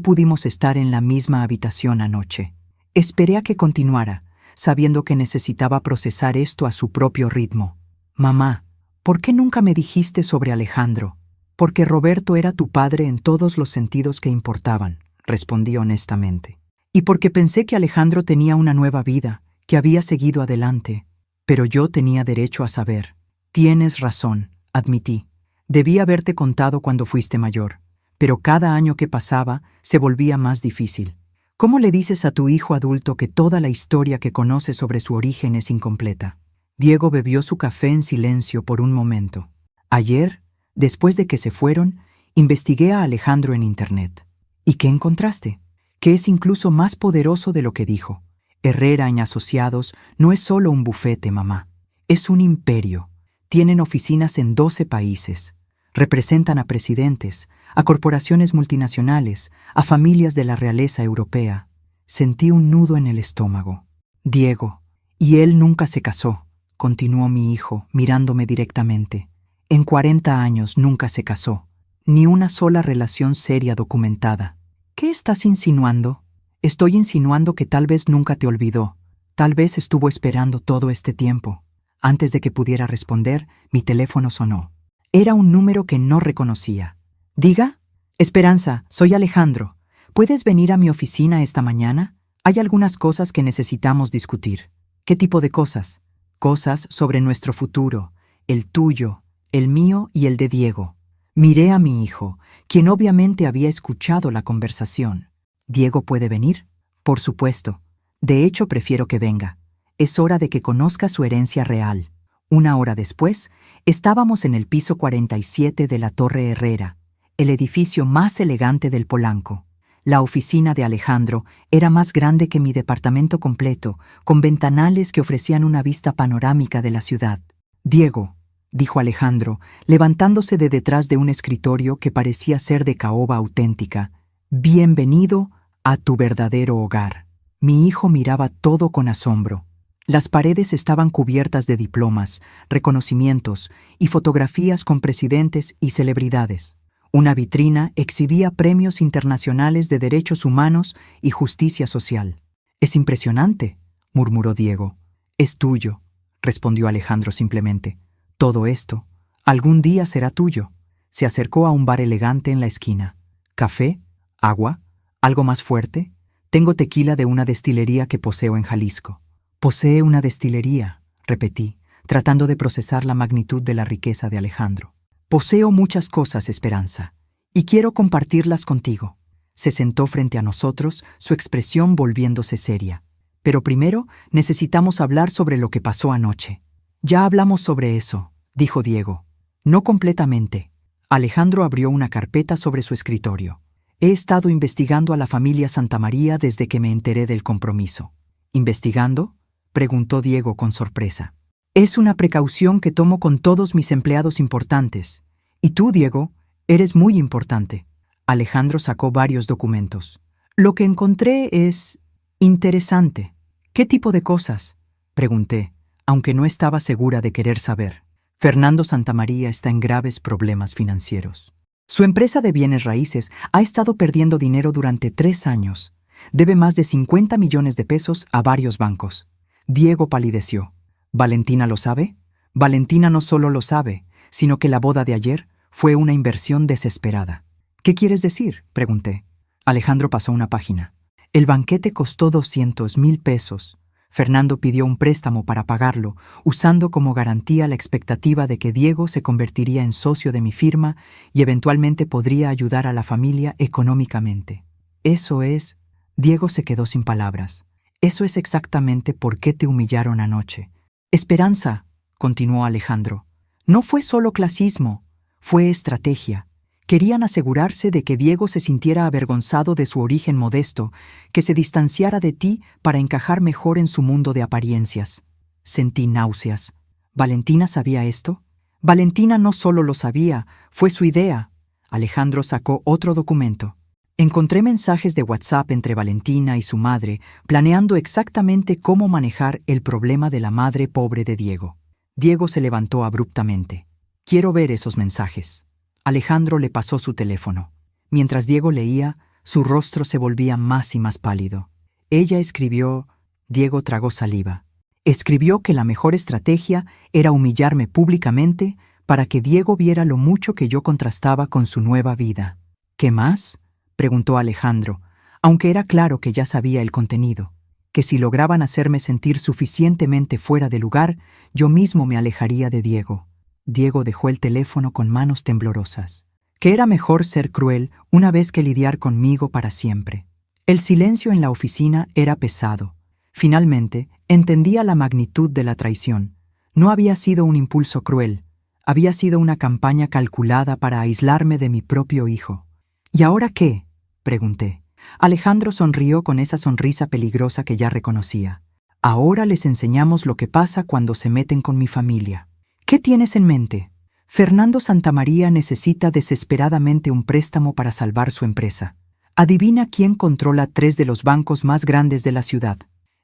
S1: pudimos estar en la misma habitación anoche. Esperé a que continuara, sabiendo que necesitaba procesar esto a su propio ritmo. Mamá, ¿por qué nunca me dijiste sobre Alejandro? Porque Roberto era tu padre en todos los sentidos que importaban, respondí honestamente. Y porque pensé que Alejandro tenía una nueva vida, que había seguido adelante. Pero yo tenía derecho a saber. Tienes razón, admití. Debí haberte contado cuando fuiste mayor, pero cada año que pasaba se volvía más difícil. ¿Cómo le dices a tu hijo adulto que toda la historia que conoce sobre su origen es incompleta? Diego bebió su café en silencio por un momento. Ayer, después de que se fueron, investigué a Alejandro en Internet. ¿Y qué encontraste? Que es incluso más poderoso de lo que dijo. Herrera y Asociados no es solo un bufete, mamá. Es un imperio. Tienen oficinas en 12 países. Representan a presidentes, a corporaciones multinacionales, a familias de la realeza europea. Sentí un nudo en el estómago. Diego, y él nunca se casó, continuó mi hijo, mirándome directamente. En 40 años nunca se casó. Ni una sola relación seria documentada. ¿Qué estás insinuando? Estoy insinuando que tal vez nunca te olvidó. Tal vez estuvo esperando todo este tiempo. Antes de que pudiera responder, mi teléfono sonó. Era un número que no reconocía. ¿Diga? Esperanza, soy Alejandro. ¿Puedes venir a mi oficina esta mañana? Hay algunas cosas que necesitamos discutir. ¿Qué tipo de cosas? Cosas sobre nuestro futuro, el tuyo, el mío y el de Diego. Miré a mi hijo, quien obviamente había escuchado la conversación. ¿Diego puede venir? Por supuesto. De hecho, prefiero que venga. Es hora de que conozca su herencia real. 1 hora después, estábamos en el piso 47 de la Torre Herrera, el edificio más elegante del Polanco. La oficina de Alejandro era más grande que mi departamento completo, con ventanales que ofrecían una vista panorámica de la ciudad. «Diego», dijo Alejandro, levantándose de detrás de un escritorio que parecía ser de caoba auténtica, «bienvenido a tu verdadero hogar». Mi hijo miraba todo con asombro. Las paredes estaban cubiertas de diplomas, reconocimientos y fotografías con presidentes y celebridades. Una vitrina exhibía premios internacionales de derechos humanos y justicia social. «Es impresionante», murmuró Diego. «Es tuyo», respondió Alejandro simplemente. «Todo esto, algún día será tuyo». Se acercó a un bar elegante en la esquina. «¿Café? ¿Agua? ¿Algo más fuerte? Tengo tequila de una destilería que poseo en Jalisco». «Posee una destilería», repetí, tratando de procesar la magnitud de la riqueza de Alejandro. «Poseo muchas cosas, Esperanza, y quiero compartirlas contigo». Se sentó frente a nosotros, su expresión volviéndose seria. «Pero primero necesitamos hablar sobre lo que pasó anoche». «Ya hablamos sobre eso», dijo Diego. «No completamente». Alejandro abrió una carpeta sobre su escritorio. «He estado investigando a la familia Santamaría desde que me enteré del compromiso». «¿Investigando?», preguntó Diego con sorpresa. «Es una precaución que tomo con todos mis empleados importantes. Y tú, Diego, eres muy importante». Alejandro sacó varios documentos. «Lo que encontré es interesante». «¿Qué tipo de cosas?», pregunté, aunque no estaba segura de querer saber. «Fernando Santamaría está en graves problemas financieros. Su empresa de bienes raíces ha estado perdiendo dinero durante 3 años. Debe más de 50 millones de pesos a varios bancos». Diego palideció. «¿Valentina lo sabe?». «Valentina no solo lo sabe, sino que la boda de ayer fue una inversión desesperada». «¿Qué quieres decir?», pregunté. Alejandro pasó una página. «El banquete costó 200,000 pesos. Fernando pidió un préstamo para pagarlo, usando como garantía la expectativa de que Diego se convertiría en socio de mi firma y eventualmente podría ayudar a la familia económicamente. Eso es...». Diego se quedó sin palabras. «Eso es exactamente por qué te humillaron anoche». «Esperanza», continuó Alejandro, «no fue solo clasismo, fue estrategia. Querían asegurarse de que Diego se sintiera avergonzado de su origen modesto, que se distanciara de ti para encajar mejor en su mundo de apariencias». Sentí náuseas. ¿Valentina sabía esto? Valentina no solo lo sabía, fue su idea. Alejandro sacó otro documento. Encontré mensajes de WhatsApp entre Valentina y su madre, planeando exactamente cómo manejar el problema de la madre pobre de Diego. Diego se levantó abruptamente. «Quiero ver esos mensajes». Alejandro le pasó su teléfono. Mientras Diego leía, su rostro se volvía más y más pálido. Ella escribió... Diego tragó saliva. Escribió que la mejor estrategia era humillarme públicamente para que Diego viera lo mucho que yo contrastaba con su nueva vida. «¿Qué más?», preguntó Alejandro, aunque era claro que ya sabía el contenido, que si lograban hacerme sentir suficientemente fuera de lugar, yo mismo me alejaría de Diego. Diego dejó el teléfono con manos temblorosas. Que era mejor ser cruel una vez que lidiar conmigo para siempre. El silencio en la oficina era pesado. Finalmente, entendía la magnitud de la traición. No había sido un impulso cruel, había sido una campaña calculada para aislarme de mi propio hijo. «¿Y ahora qué?», pregunté. Alejandro sonrió con esa sonrisa peligrosa que ya reconocía. «Ahora les enseñamos lo que pasa cuando se meten con mi familia». «¿Qué tienes en mente?». «Fernando Santamaría necesita desesperadamente un préstamo para salvar su empresa. Adivina quién controla 3 de los bancos más grandes de la ciudad».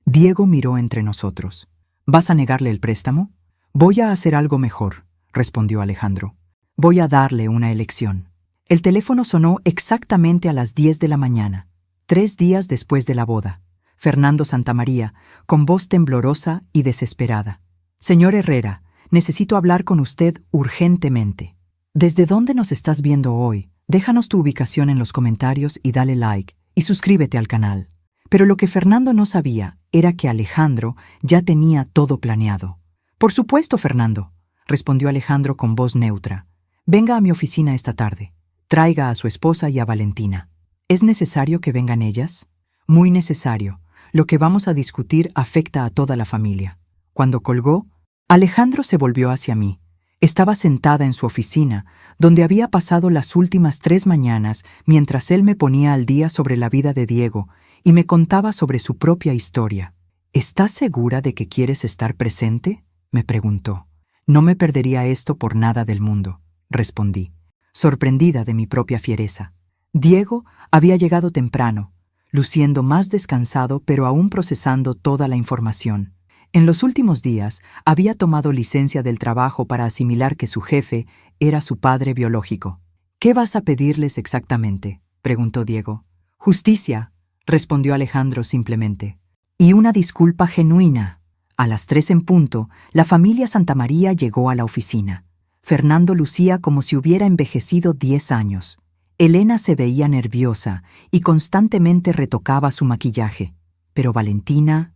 S1: Diego miró entre nosotros. «¿Vas a negarle el préstamo?». «Voy a hacer algo mejor», respondió Alejandro. «Voy a darle una elección». El teléfono sonó exactamente a las 10 de la mañana, 3 días después de la boda. Fernando Santamaría, con voz temblorosa y desesperada. «Señor Herrera, necesito hablar con usted urgentemente». «¿Desde dónde nos estás viendo hoy? Déjanos tu ubicación en los comentarios y dale like, y suscríbete al canal». Pero lo que Fernando no sabía era que Alejandro ya tenía todo planeado. «Por supuesto, Fernando», respondió Alejandro con voz neutra. «Venga a mi oficina esta tarde. Traiga a su esposa y a Valentina». «¿Es necesario que vengan ellas?». «Muy necesario. Lo que vamos a discutir afecta a toda la familia. Cuando colgó, Alejandro se volvió hacia mí. Estaba sentada en su oficina, donde había pasado las últimas 3 mañanas mientras él me ponía al día sobre la vida de Diego y me contaba sobre su propia historia. ¿Estás segura de que quieres estar presente?, me preguntó. No me perdería esto por nada del mundo, respondí, sorprendida de mi propia fiereza. Diego había llegado temprano, luciendo más descansado pero aún procesando toda la información. En los últimos días había tomado licencia del trabajo para asimilar que su jefe era su padre biológico. ¿Qué vas a pedirles exactamente?, preguntó Diego. Justicia, respondió Alejandro simplemente. Y una disculpa genuina. A las 3 en punto, la familia Santamaría llegó a la oficina. Fernando lucía como si hubiera envejecido 10 años. Elena se veía nerviosa y constantemente retocaba su maquillaje. Pero Valentina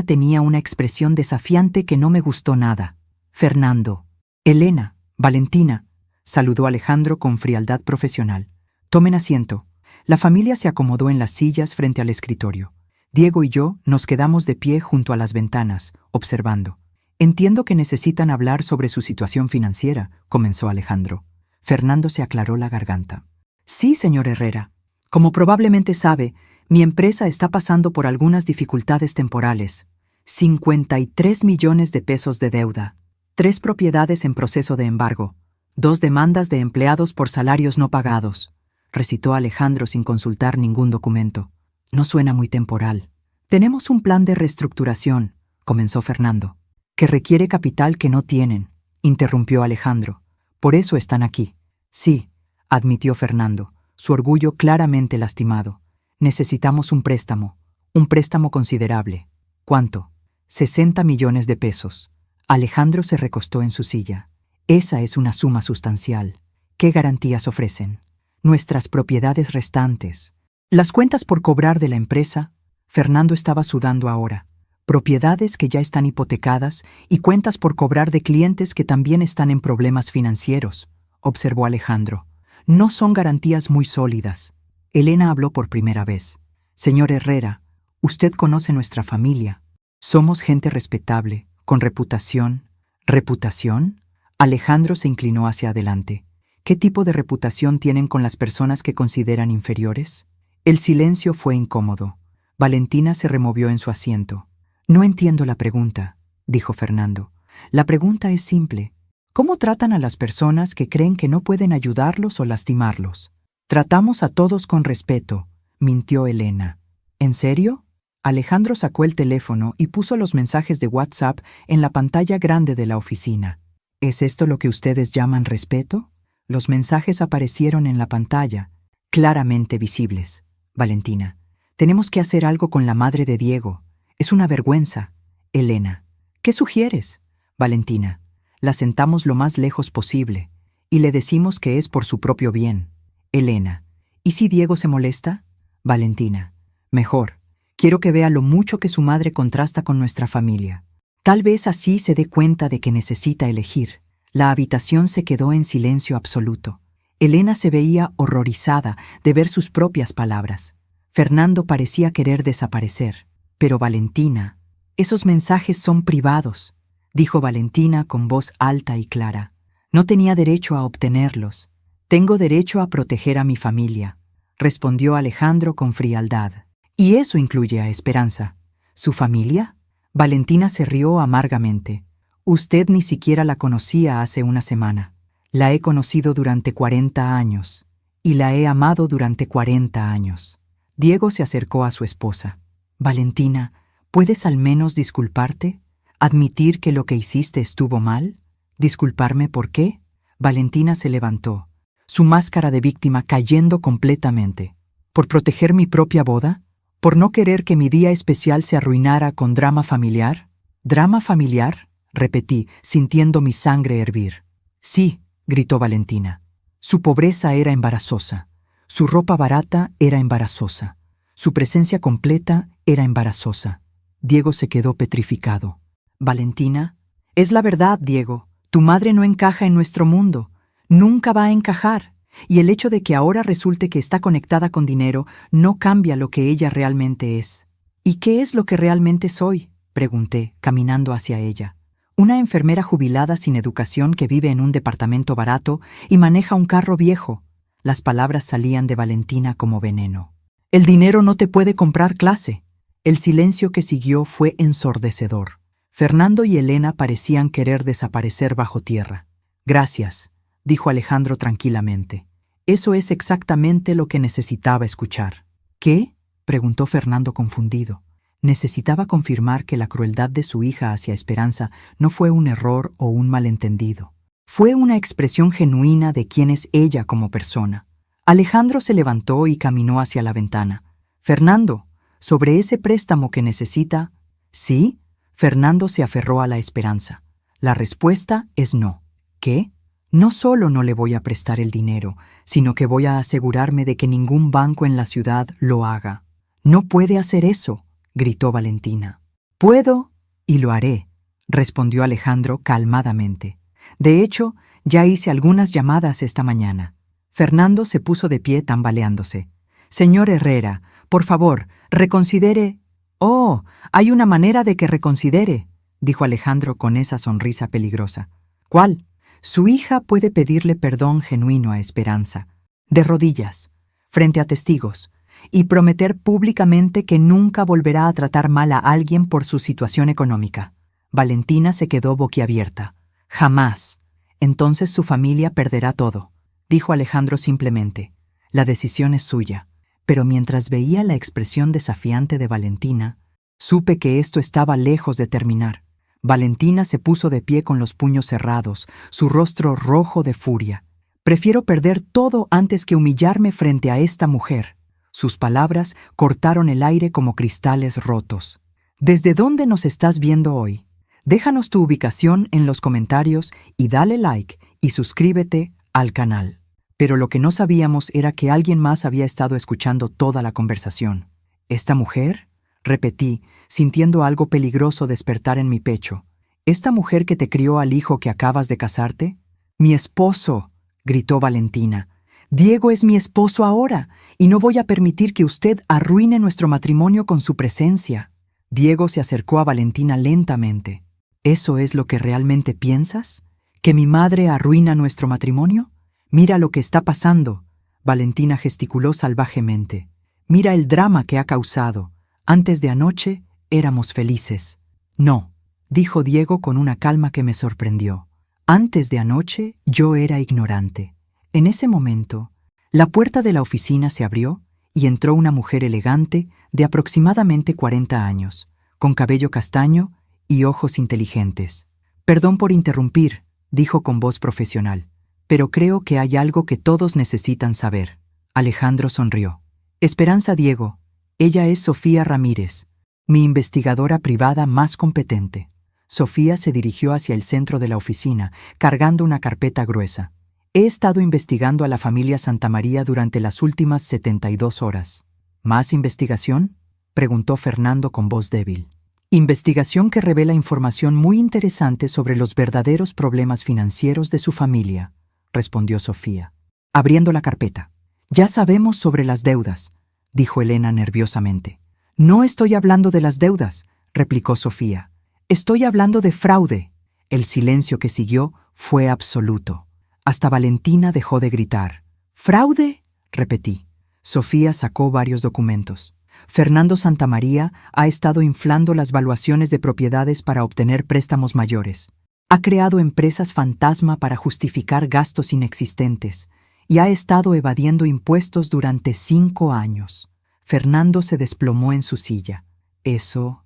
S1: tenía una expresión desafiante que no me gustó nada. Fernando, Elena, Valentina, saludó Alejandro con frialdad profesional. Tomen asiento. La familia se acomodó en las sillas frente al escritorio. Diego y yo nos quedamos de pie junto a las ventanas, observando. Entiendo que necesitan hablar sobre su situación financiera, comenzó Alejandro. Fernando se aclaró la garganta. Sí, señor Herrera. Como probablemente sabe, mi empresa está pasando por algunas dificultades temporales. 53 millones de pesos de deuda, 3 propiedades en proceso de embargo, 2 demandas de empleados por salarios no pagados, recitó Alejandro sin consultar ningún documento. No suena muy temporal. Tenemos un plan de reestructuración, comenzó Fernando, que requiere capital que no tienen, interrumpió Alejandro. Por eso están aquí. Sí, admitió Fernando, su orgullo claramente lastimado. Necesitamos un préstamo considerable. ¿Cuánto? 60 millones de pesos. Alejandro se recostó en su silla. Esa es una suma sustancial. ¿Qué garantías ofrecen? Nuestras propiedades restantes. Las cuentas por cobrar de la empresa. Fernando estaba sudando ahora. Propiedades que ya están hipotecadas y cuentas por cobrar de clientes que también están en problemas financieros, observó Alejandro. No son garantías muy sólidas. Elena habló por primera vez. Señor Herrera, usted conoce nuestra familia. Somos gente respetable, con reputación. ¿Reputación? Alejandro se inclinó hacia adelante. ¿Qué tipo de reputación tienen con las personas que consideran inferiores? El silencio fue incómodo. Valentina se removió en su asiento. No entiendo la pregunta, dijo Fernando. La pregunta es simple. ¿Cómo tratan a las personas que creen que no pueden ayudarlos o lastimarlos? Tratamos a todos con respeto, mintió Elena. ¿En serio? Alejandro sacó el teléfono y puso los mensajes de WhatsApp en la pantalla grande de la oficina. ¿Es esto lo que ustedes llaman respeto? Los mensajes aparecieron en la pantalla, claramente visibles. Valentina, tenemos que hacer algo con la madre de Diego. Es una vergüenza. Elena, ¿qué sugieres? Valentina, la sentamos lo más lejos posible y le decimos que es por su propio bien. Elena, ¿y si Diego se molesta? Valentina, mejor. Quiero que vea lo mucho que su madre contrasta con nuestra familia. Tal vez así se dé cuenta de que necesita elegir. La habitación se quedó en silencio absoluto. Elena se veía horrorizada de ver sus propias palabras. Fernando parecía querer desaparecer. Pero Valentina, esos mensajes son privados, dijo Valentina con voz alta y clara. No tenía derecho a obtenerlos. Tengo derecho a proteger a mi familia, respondió Alejandro con frialdad. Y eso incluye a Esperanza. ¿Su familia? Valentina se rió amargamente. Usted ni siquiera la conocía hace una semana. La he conocido durante 40 años y la he amado durante 40 años. Diego se acercó a su esposa. Valentina, ¿puedes al menos disculparte? ¿Admitir que lo que hiciste estuvo mal? ¿Disculparme por qué? Valentina se levantó, su máscara de víctima cayendo completamente. ¿Por proteger mi propia boda? ¿Por no querer que mi día especial se arruinara con drama familiar? ¿Drama familiar?, repetí, sintiendo mi sangre hervir. Sí, gritó Valentina. Su pobreza era embarazosa. Su ropa barata era embarazosa. Su presencia completa era embarazosa. Diego se quedó petrificado. Valentina, es la verdad, Diego. Tu madre no encaja en nuestro mundo. Nunca va a encajar. Y el hecho de que ahora resulte que está conectada con dinero no cambia lo que ella realmente es. ¿Y qué es lo que realmente soy?, pregunté, caminando hacia ella. Una enfermera jubilada sin educación que vive en un departamento barato y maneja un carro viejo. Las palabras salían de Valentina como veneno. El dinero no te puede comprar clase. El silencio que siguió fue ensordecedor. Fernando y Elena parecían querer desaparecer bajo tierra. Gracias, dijo Alejandro tranquilamente. Eso es exactamente lo que necesitaba escuchar. ¿Qué?, preguntó Fernando confundido. Necesitaba confirmar que la crueldad de su hija hacia Esperanza no fue un error o un malentendido. Fue una expresión genuina de quién es ella como persona. Alejandro se levantó y caminó hacia la ventana. Fernando, sobre ese préstamo que necesita... ¿Sí? Fernando se aferró a la esperanza. La respuesta es no. ¿Qué? No solo no le voy a prestar el dinero, sino que voy a asegurarme de que ningún banco en la ciudad lo haga. No puede hacer eso, gritó Valentina. Puedo y lo haré, respondió Alejandro calmadamente. De hecho, ya hice algunas llamadas esta mañana. Fernando se puso de pie tambaleándose. Señor Herrera, por favor, reconsidere. Oh, hay una manera de que reconsidere, dijo Alejandro con esa sonrisa peligrosa. ¿Cuál? Su hija puede pedirle perdón genuino a Esperanza, de rodillas, frente a testigos, y prometer públicamente que nunca volverá a tratar mal a alguien por su situación económica. Valentina se quedó boquiabierta. Jamás. Entonces su familia perderá todo, dijo Alejandro simplemente. La decisión es suya. Pero mientras veía la expresión desafiante de Valentina, supe que esto estaba lejos de terminar. Valentina se puso de pie con los puños cerrados, su rostro rojo de furia. Prefiero perder todo antes que humillarme frente a esta mujer. Sus palabras cortaron el aire como cristales rotos. ¿Desde dónde nos estás viendo hoy? Déjanos tu ubicación en los comentarios y dale like y suscríbete al canal. Pero lo que no sabíamos era que alguien más había estado escuchando toda la conversación. ¿Esta mujer?, repetí, sintiendo algo peligroso despertar en mi pecho. ¿Esta mujer que te crió al hijo que acabas de casarte? ¡Mi esposo!, gritó Valentina. Diego es mi esposo ahora, y no voy a permitir que usted arruine nuestro matrimonio con su presencia. Diego se acercó a Valentina lentamente. ¿Eso es lo que realmente piensas? ¿Que mi madre arruina nuestro matrimonio? Mira lo que está pasando. Valentina gesticuló salvajemente. Mira el drama que ha causado. Antes de anoche éramos felices. No, dijo Diego con una calma que me sorprendió. Antes de anoche yo era ignorante. En ese momento, la puerta de la oficina se abrió y entró una mujer elegante de aproximadamente 40 años, con cabello castaño y ojos inteligentes. Perdón por interrumpir, dijo con voz profesional, pero creo que hay algo que todos necesitan saber. Alejandro sonrió. Esperanza Diego, ella es Sofía Ramírez, mi investigadora privada más competente. Sofía se dirigió hacia el centro de la oficina, cargando una carpeta gruesa. He estado investigando a la familia Santamaría durante las últimas 72 horas. ¿Más investigación?, preguntó Fernando con voz débil. Investigación que revela información muy interesante sobre los verdaderos problemas financieros de su familia, respondió Sofía, abriendo la carpeta. Ya sabemos sobre las deudas, dijo Elena nerviosamente. No estoy hablando de las deudas, replicó Sofía. Estoy hablando de fraude. El silencio que siguió fue absoluto. Hasta Valentina dejó de gritar. ¿Fraude?, repetí. Sofía sacó varios documentos. Fernando Santamaría ha estado inflando las valuaciones de propiedades para obtener préstamos mayores. Ha creado empresas fantasma para justificar gastos inexistentes y ha estado evadiendo impuestos durante 5 años. Fernando se desplomó en su silla. Eso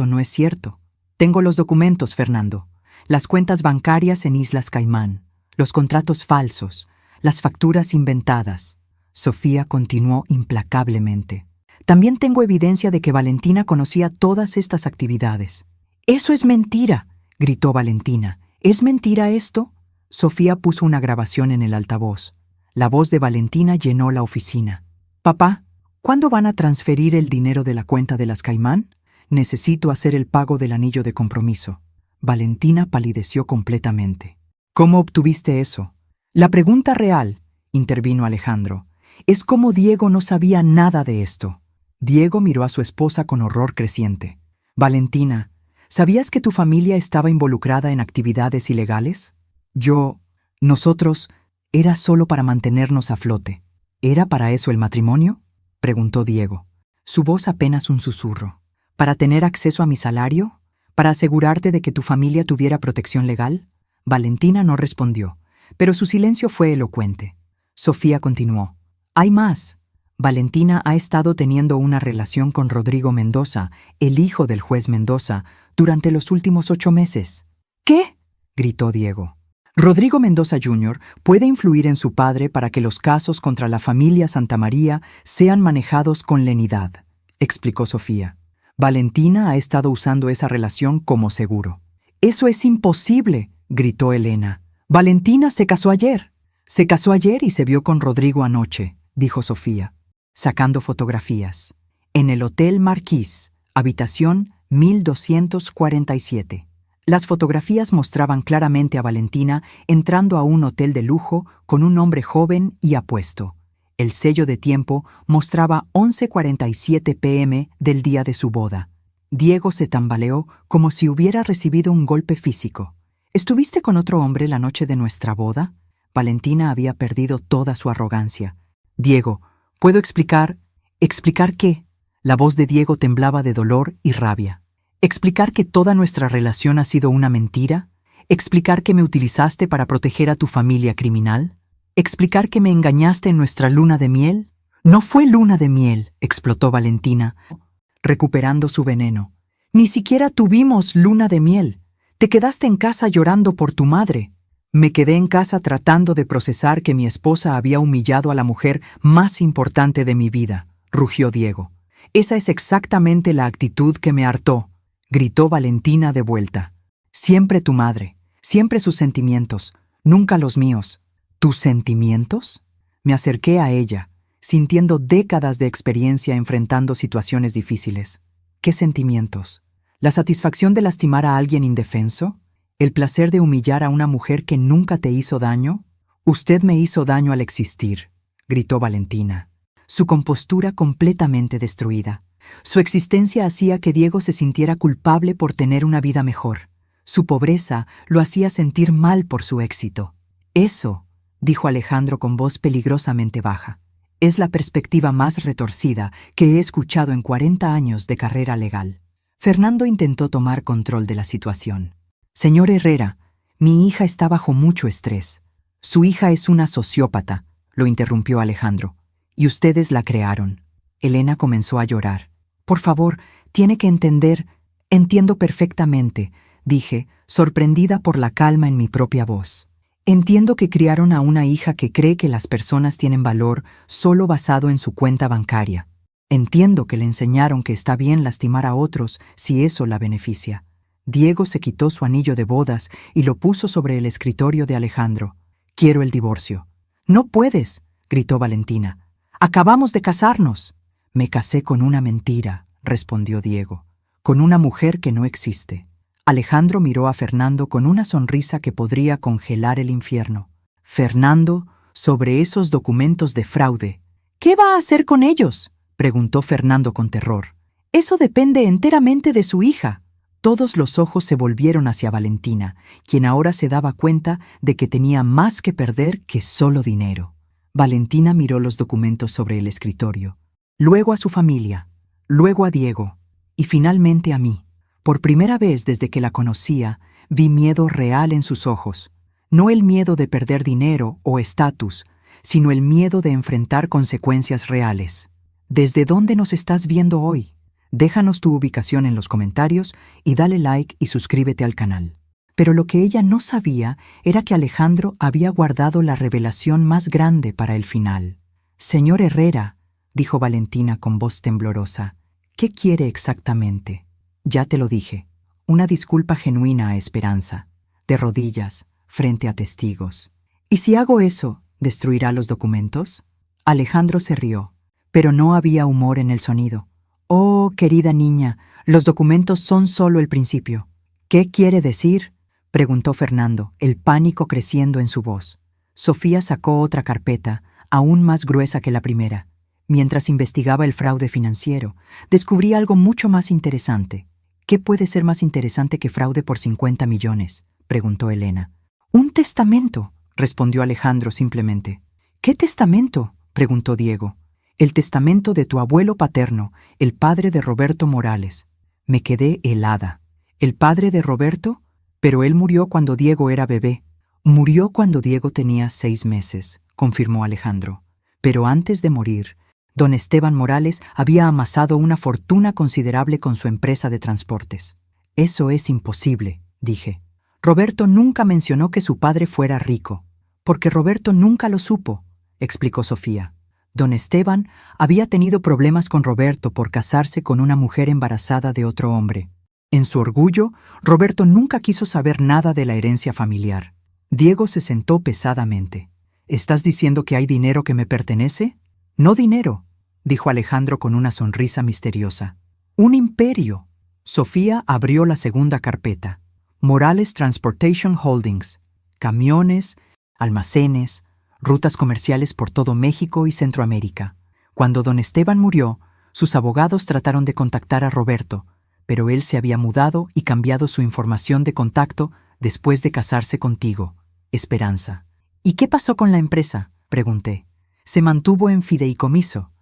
S1: no es cierto. Tengo los documentos, Fernando. Las cuentas bancarias en Islas Caimán. Los contratos falsos, las facturas inventadas. Sofía continuó implacablemente. También tengo evidencia de que Valentina conocía todas estas actividades. ¡Eso es mentira!, gritó Valentina. ¿Es mentira esto? Sofía puso una grabación en el altavoz. La voz de Valentina llenó la oficina. Papá, ¿cuándo van a transferir el dinero de la cuenta de las Caimán? Necesito hacer el pago del anillo de compromiso. Valentina palideció completamente. ¿Cómo obtuviste eso? La pregunta real, intervino Alejandro, es cómo Diego no sabía nada de esto. Diego miró a su esposa con horror creciente. Valentina, ¿sabías que tu familia estaba involucrada en actividades ilegales? Nosotros, era solo para mantenernos a flote. ¿Era para eso el matrimonio?, preguntó Diego. Su voz apenas un susurro. ¿Para tener acceso a mi salario? ¿Para asegurarte de que tu familia tuviera protección legal? Valentina no respondió, pero su silencio fue elocuente. Sofía continuó. Hay más. Valentina ha estado teniendo una relación con Rodrigo Mendoza, el hijo del juez Mendoza, durante los últimos 8 meses. ¿Qué?, gritó Diego. Rodrigo Mendoza Jr. puede influir en su padre para que los casos contra la familia Santamaría sean manejados con lenidad, explicó Sofía. Valentina ha estado usando esa relación como seguro. ¡Eso es imposible!, gritó Elena. Valentina se casó ayer. Se casó ayer y se vio con Rodrigo anoche, dijo Sofía, sacando fotografías. En el Hotel Marquis, habitación 1247. Las fotografías mostraban claramente a Valentina entrando a un hotel de lujo con un hombre joven y apuesto. El sello de tiempo mostraba 11:47 p.m. del día de su boda. Diego se tambaleó como si hubiera recibido un golpe físico. ¿Estuviste con otro hombre la noche de nuestra boda? Valentina había perdido toda su arrogancia. Diego, ¿puedo explicar? ¿Explicar qué? La voz de Diego temblaba de dolor y rabia. ¿Explicar que toda nuestra relación ha sido una mentira? ¿Explicar que me utilizaste para proteger a tu familia criminal? ¿Explicar que me engañaste en nuestra luna de miel? No fue luna de miel, explotó Valentina, recuperando su veneno. Ni siquiera tuvimos luna de miel. Te quedaste en casa llorando por tu madre. Me quedé en casa tratando de procesar que mi esposa había humillado a la mujer más importante de mi vida, rugió Diego. Esa es exactamente la actitud que me hartó, gritó Valentina de vuelta. Siempre tu madre, siempre sus sentimientos, nunca los míos. ¿Tus sentimientos? Me acerqué a ella, sintiendo décadas de experiencia enfrentando situaciones difíciles. ¿Qué sentimientos? ¿La satisfacción de lastimar a alguien indefenso? ¿El placer de humillar a una mujer que nunca te hizo daño? Usted me hizo daño al existir, gritó Valentina, su compostura completamente destruida. Su existencia hacía que Diego se sintiera culpable por tener una vida mejor. Su pobreza lo hacía sentir mal por su éxito. Eso, dijo Alejandro con voz peligrosamente baja, es la perspectiva más retorcida que he escuchado en 40 años de carrera legal. Fernando intentó tomar control de la situación. Señor Herrera, mi hija está bajo mucho estrés. Su hija es una sociópata, lo interrumpió Alejandro, y ustedes la crearon. Elena comenzó a llorar. Por favor, tiene que entender. Entiendo perfectamente, dije, sorprendida por la calma en mi propia voz. Entiendo que criaron a una hija que cree que las personas tienen valor solo basado en su cuenta bancaria. Entiendo que le enseñaron que está bien lastimar a otros si eso la beneficia. Diego se quitó su anillo de bodas y lo puso sobre el escritorio de Alejandro. Quiero el divorcio. No puedes, gritó Valentina. Acabamos de casarnos. Me casé con una mentira, respondió Diego, con una mujer que no existe. Alejandro miró a Fernando con una sonrisa que podría congelar el infierno. Fernando, sobre esos documentos de fraude. ¿Qué va a hacer con ellos?, preguntó Fernando con terror. Eso depende enteramente de su hija. Todos los ojos se volvieron hacia Valentina, quien ahora se daba cuenta de que tenía más que perder que solo dinero. Valentina miró los documentos sobre el escritorio, luego a su familia, luego a Diego, y finalmente a mí. Por primera vez desde que la conocía, vi miedo real en sus ojos. No el miedo de perder dinero o estatus, sino el miedo de enfrentar consecuencias reales. ¿Desde dónde nos estás viendo hoy? Déjanos tu ubicación en los comentarios y dale like y suscríbete al canal. Pero lo que ella no sabía era que Alejandro había guardado la revelación más grande para el final. Señor Herrera, dijo Valentina con voz temblorosa, ¿qué quiere exactamente? Ya te lo dije, una disculpa genuina a Esperanza, de rodillas, frente a testigos. ¿Y si hago eso, destruirá los documentos? Alejandro se rió, pero no había humor en el sonido. Oh, querida niña, los documentos son solo el principio. ¿Qué quiere decir?, preguntó Fernando, el pánico creciendo en su voz. Sofía sacó otra carpeta, aún más gruesa que la primera. Mientras investigaba el fraude financiero, descubrí algo mucho más interesante. ¿Qué puede ser más interesante que fraude por 50 millones? Preguntó Elena. Un testamento, respondió Alejandro simplemente. ¿Qué testamento? Preguntó Diego. El testamento de tu abuelo paterno, el padre de Roberto Morales. Me quedé helada. ¿El padre de Roberto? Pero él murió cuando Diego era bebé. Murió cuando Diego tenía 6 meses, confirmó Alejandro. Pero antes de morir, don Esteban Morales había amasado una fortuna considerable con su empresa de transportes. Eso es imposible, dije. Roberto nunca mencionó que su padre fuera rico, porque Roberto nunca lo supo, explicó Sofía. Don Esteban había tenido problemas con Roberto por casarse con una mujer embarazada de otro hombre. En su orgullo, Roberto nunca quiso saber nada de la herencia familiar. Diego se sentó pesadamente. ¿Estás diciendo que hay dinero que me pertenece? No dinero, dijo Alejandro con una sonrisa misteriosa. Un imperio. Sofía abrió la segunda carpeta. Morales Transportation Holdings. Camiones, almacenes, rutas comerciales por todo México y Centroamérica. Cuando don Esteban murió, sus abogados trataron de contactar a Roberto, pero él se había mudado y cambiado su información de contacto después de casarse contigo, Esperanza. ¿Y qué pasó con la empresa?, pregunté. Se mantuvo en fideicomiso,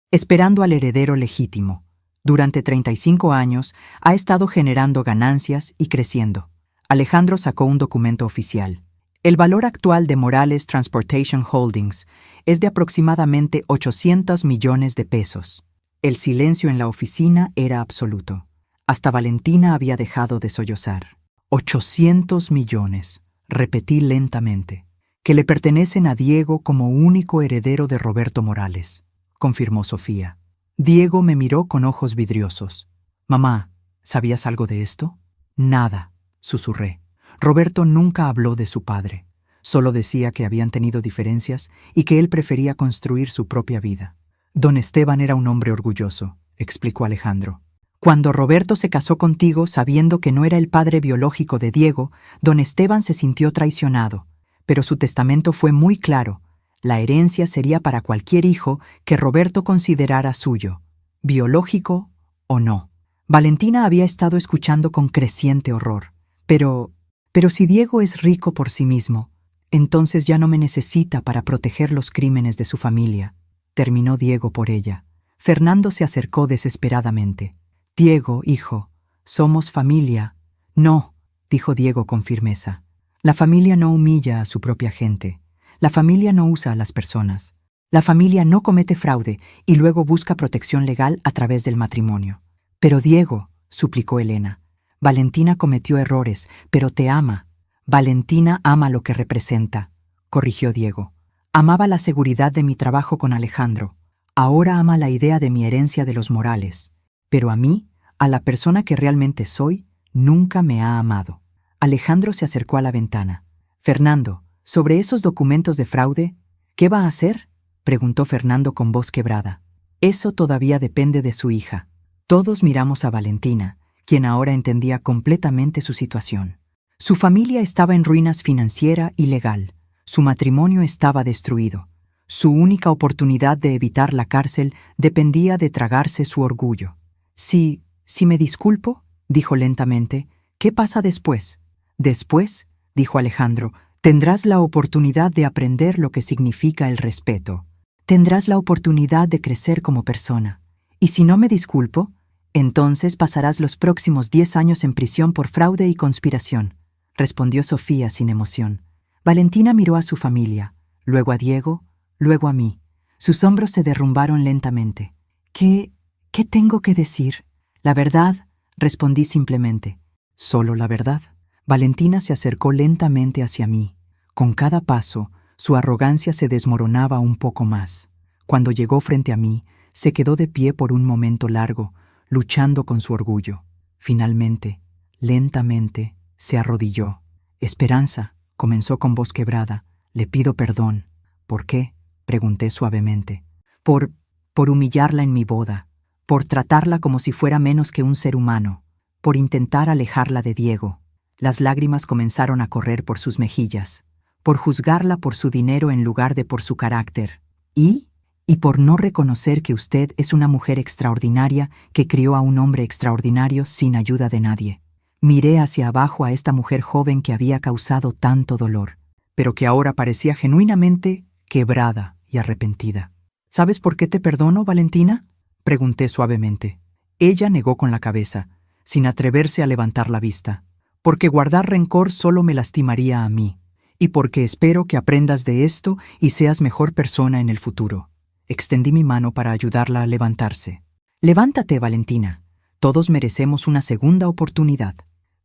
S1: esperando al heredero legítimo. Durante 35 años ha estado generando ganancias y creciendo. Alejandro sacó un documento oficial. El valor actual de Morales Transportation Holdings es de aproximadamente 800 millones de pesos. El silencio en la oficina era absoluto. Hasta Valentina había dejado de sollozar. 800 millones, repetí lentamente, que le pertenecen a Diego como único heredero de Roberto Morales, confirmó Sofía. Diego me miró con ojos vidriosos. Mamá, ¿sabías algo de esto? Nada, susurré. Roberto nunca habló de su padre. Solo decía que habían tenido diferencias y que él prefería construir su propia vida. Don Esteban era un hombre orgulloso, explicó Alejandro. Cuando Roberto se casó contigo sabiendo que no era el padre biológico de Diego, don Esteban se sintió traicionado, pero su testamento fue muy claro. La herencia sería para cualquier hijo que Roberto considerara suyo, biológico o no. Valentina había estado escuchando con creciente horror. Pero si Diego es rico por sí mismo, entonces ya no me necesita para proteger los crímenes de su familia, terminó Diego por ella. Fernando se acercó desesperadamente. Diego, hijo, somos familia. No, dijo Diego con firmeza. La familia no humilla a su propia gente. La familia no usa a las personas. La familia no comete fraude y luego busca protección legal a través del matrimonio. Pero Diego, suplicó Elena, Valentina cometió errores, pero te ama. Valentina ama lo que representa, corrigió Diego. Amaba la seguridad de mi trabajo con Alejandro. Ahora ama la idea de mi herencia de los Morales. Pero a mí, a la persona que realmente soy, nunca me ha amado. Alejandro se acercó a la ventana. Fernando, sobre esos documentos de fraude, ¿qué va a hacer?, preguntó Fernando con voz quebrada. Eso todavía depende de su hija. Todos miramos a Valentina, quien ahora entendía completamente su situación. Su familia estaba en ruinas financiera y legal. Su matrimonio estaba destruido. Su única oportunidad de evitar la cárcel dependía de tragarse su orgullo. Si me disculpo, dijo lentamente, ¿qué pasa después? Después, dijo Alejandro, tendrás la oportunidad de aprender lo que significa el respeto. Tendrás la oportunidad de crecer como persona. Y si no me disculpo, entonces pasarás los próximos 10 años en prisión por fraude y conspiración, respondió Sofía sin emoción. Valentina miró a su familia, luego a Diego, luego a mí. Sus hombros se derrumbaron lentamente. ¿Qué tengo que decir? La verdad, respondí simplemente. ¿Solo la verdad? Valentina se acercó lentamente hacia mí. Con cada paso, su arrogancia se desmoronaba un poco más. Cuando llegó frente a mí, se quedó de pie por un momento largo, luchando con su orgullo. Finalmente, lentamente, se arrodilló. Esperanza, comenzó con voz quebrada, le pido perdón. ¿Por qué?, pregunté suavemente. Por humillarla en mi boda, por tratarla como si fuera menos que un ser humano, por intentar alejarla de Diego. Las lágrimas comenzaron a correr por sus mejillas, por juzgarla por su dinero en lugar de por su carácter. ¿Y y por no reconocer que usted es una mujer extraordinaria que crió a un hombre extraordinario sin ayuda de nadie. Miré hacia abajo a esta mujer joven que había causado tanto dolor, pero que ahora parecía genuinamente quebrada y arrepentida. ¿Sabes por qué te perdono, Valentina?, pregunté suavemente. Ella negó con la cabeza, sin atreverse a levantar la vista. Porque guardar rencor solo me lastimaría a mí, y porque espero que aprendas de esto y seas mejor persona en el futuro. Extendí mi mano para ayudarla a levantarse. Levántate, Valentina. Todos merecemos una segunda oportunidad.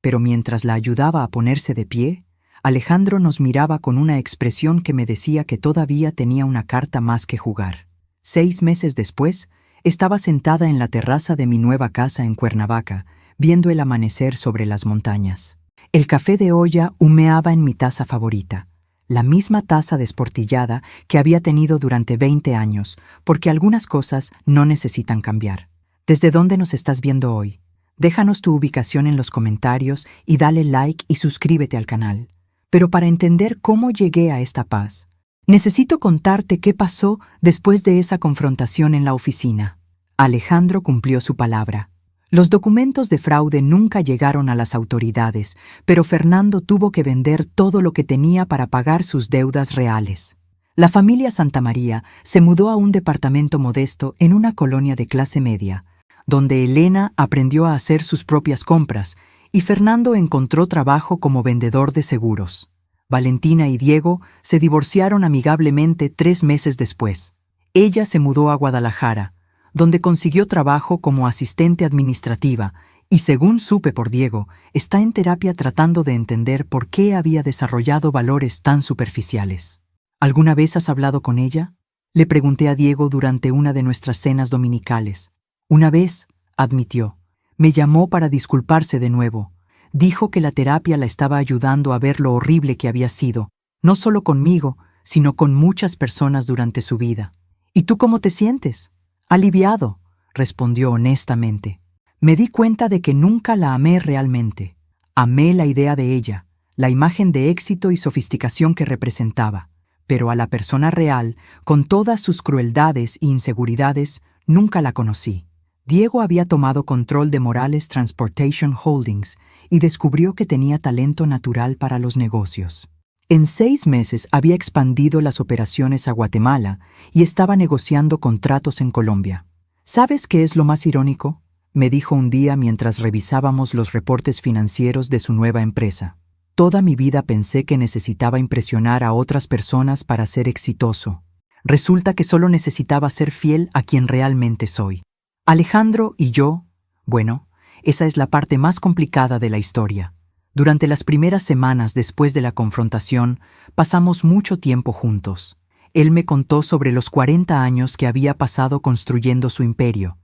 S1: Pero mientras la ayudaba a ponerse de pie, Alejandro nos miraba con una expresión que me decía que todavía tenía una carta más que jugar. 6 meses después, estaba sentada en la terraza de mi nueva casa en Cuernavaca, viendo el amanecer sobre las montañas. El café de olla humeaba en mi taza favorita, la misma taza desportillada que había tenido durante 20 años, porque algunas cosas no necesitan cambiar. ¿Desde dónde nos estás viendo hoy? Déjanos tu ubicación en los comentarios y dale like y suscríbete al canal. Pero para entender cómo llegué a esta paz, necesito contarte qué pasó después de esa confrontación en la oficina. Alejandro cumplió su palabra. Los documentos de fraude nunca llegaron a las autoridades, pero Fernando tuvo que vender todo lo que tenía para pagar sus deudas reales. La familia Santamaría se mudó a un departamento modesto en una colonia de clase media, donde Elena aprendió a hacer sus propias compras y Fernando encontró trabajo como vendedor de seguros. Valentina y Diego se divorciaron amigablemente 3 meses después. Ella se mudó a Guadalajara, donde consiguió trabajo como asistente administrativa y, según supe por Diego, está en terapia tratando de entender por qué había desarrollado valores tan superficiales. ¿Alguna vez has hablado con ella?, le pregunté a Diego durante una de nuestras cenas dominicales. Una vez, admitió. Me llamó para disculparse de nuevo. Dijo que la terapia la estaba ayudando a ver lo horrible que había sido, no solo conmigo, sino con muchas personas durante su vida. ¿Y tú cómo te sientes? Aliviado, respondió honestamente. Me di cuenta de que nunca la amé realmente. Amé la idea de ella, la imagen de éxito y sofisticación que representaba, pero a la persona real, con todas sus crueldades e inseguridades, nunca la conocí. Diego había tomado control de Morales Transportation Holdings y descubrió que tenía talento natural para los negocios. En 6 meses había expandido las operaciones a Guatemala y estaba negociando contratos en Colombia. ¿Sabes qué es lo más irónico?, me dijo un día mientras revisábamos los reportes financieros de su nueva empresa. Toda mi vida pensé que necesitaba impresionar a otras personas para ser exitoso. Resulta que solo necesitaba ser fiel a quien realmente soy. Alejandro y yo, bueno, esa es la parte más complicada de la historia. Durante las primeras semanas después de la confrontación, pasamos mucho tiempo juntos. Él me contó sobre los 40 años que había pasado construyendo su imperio,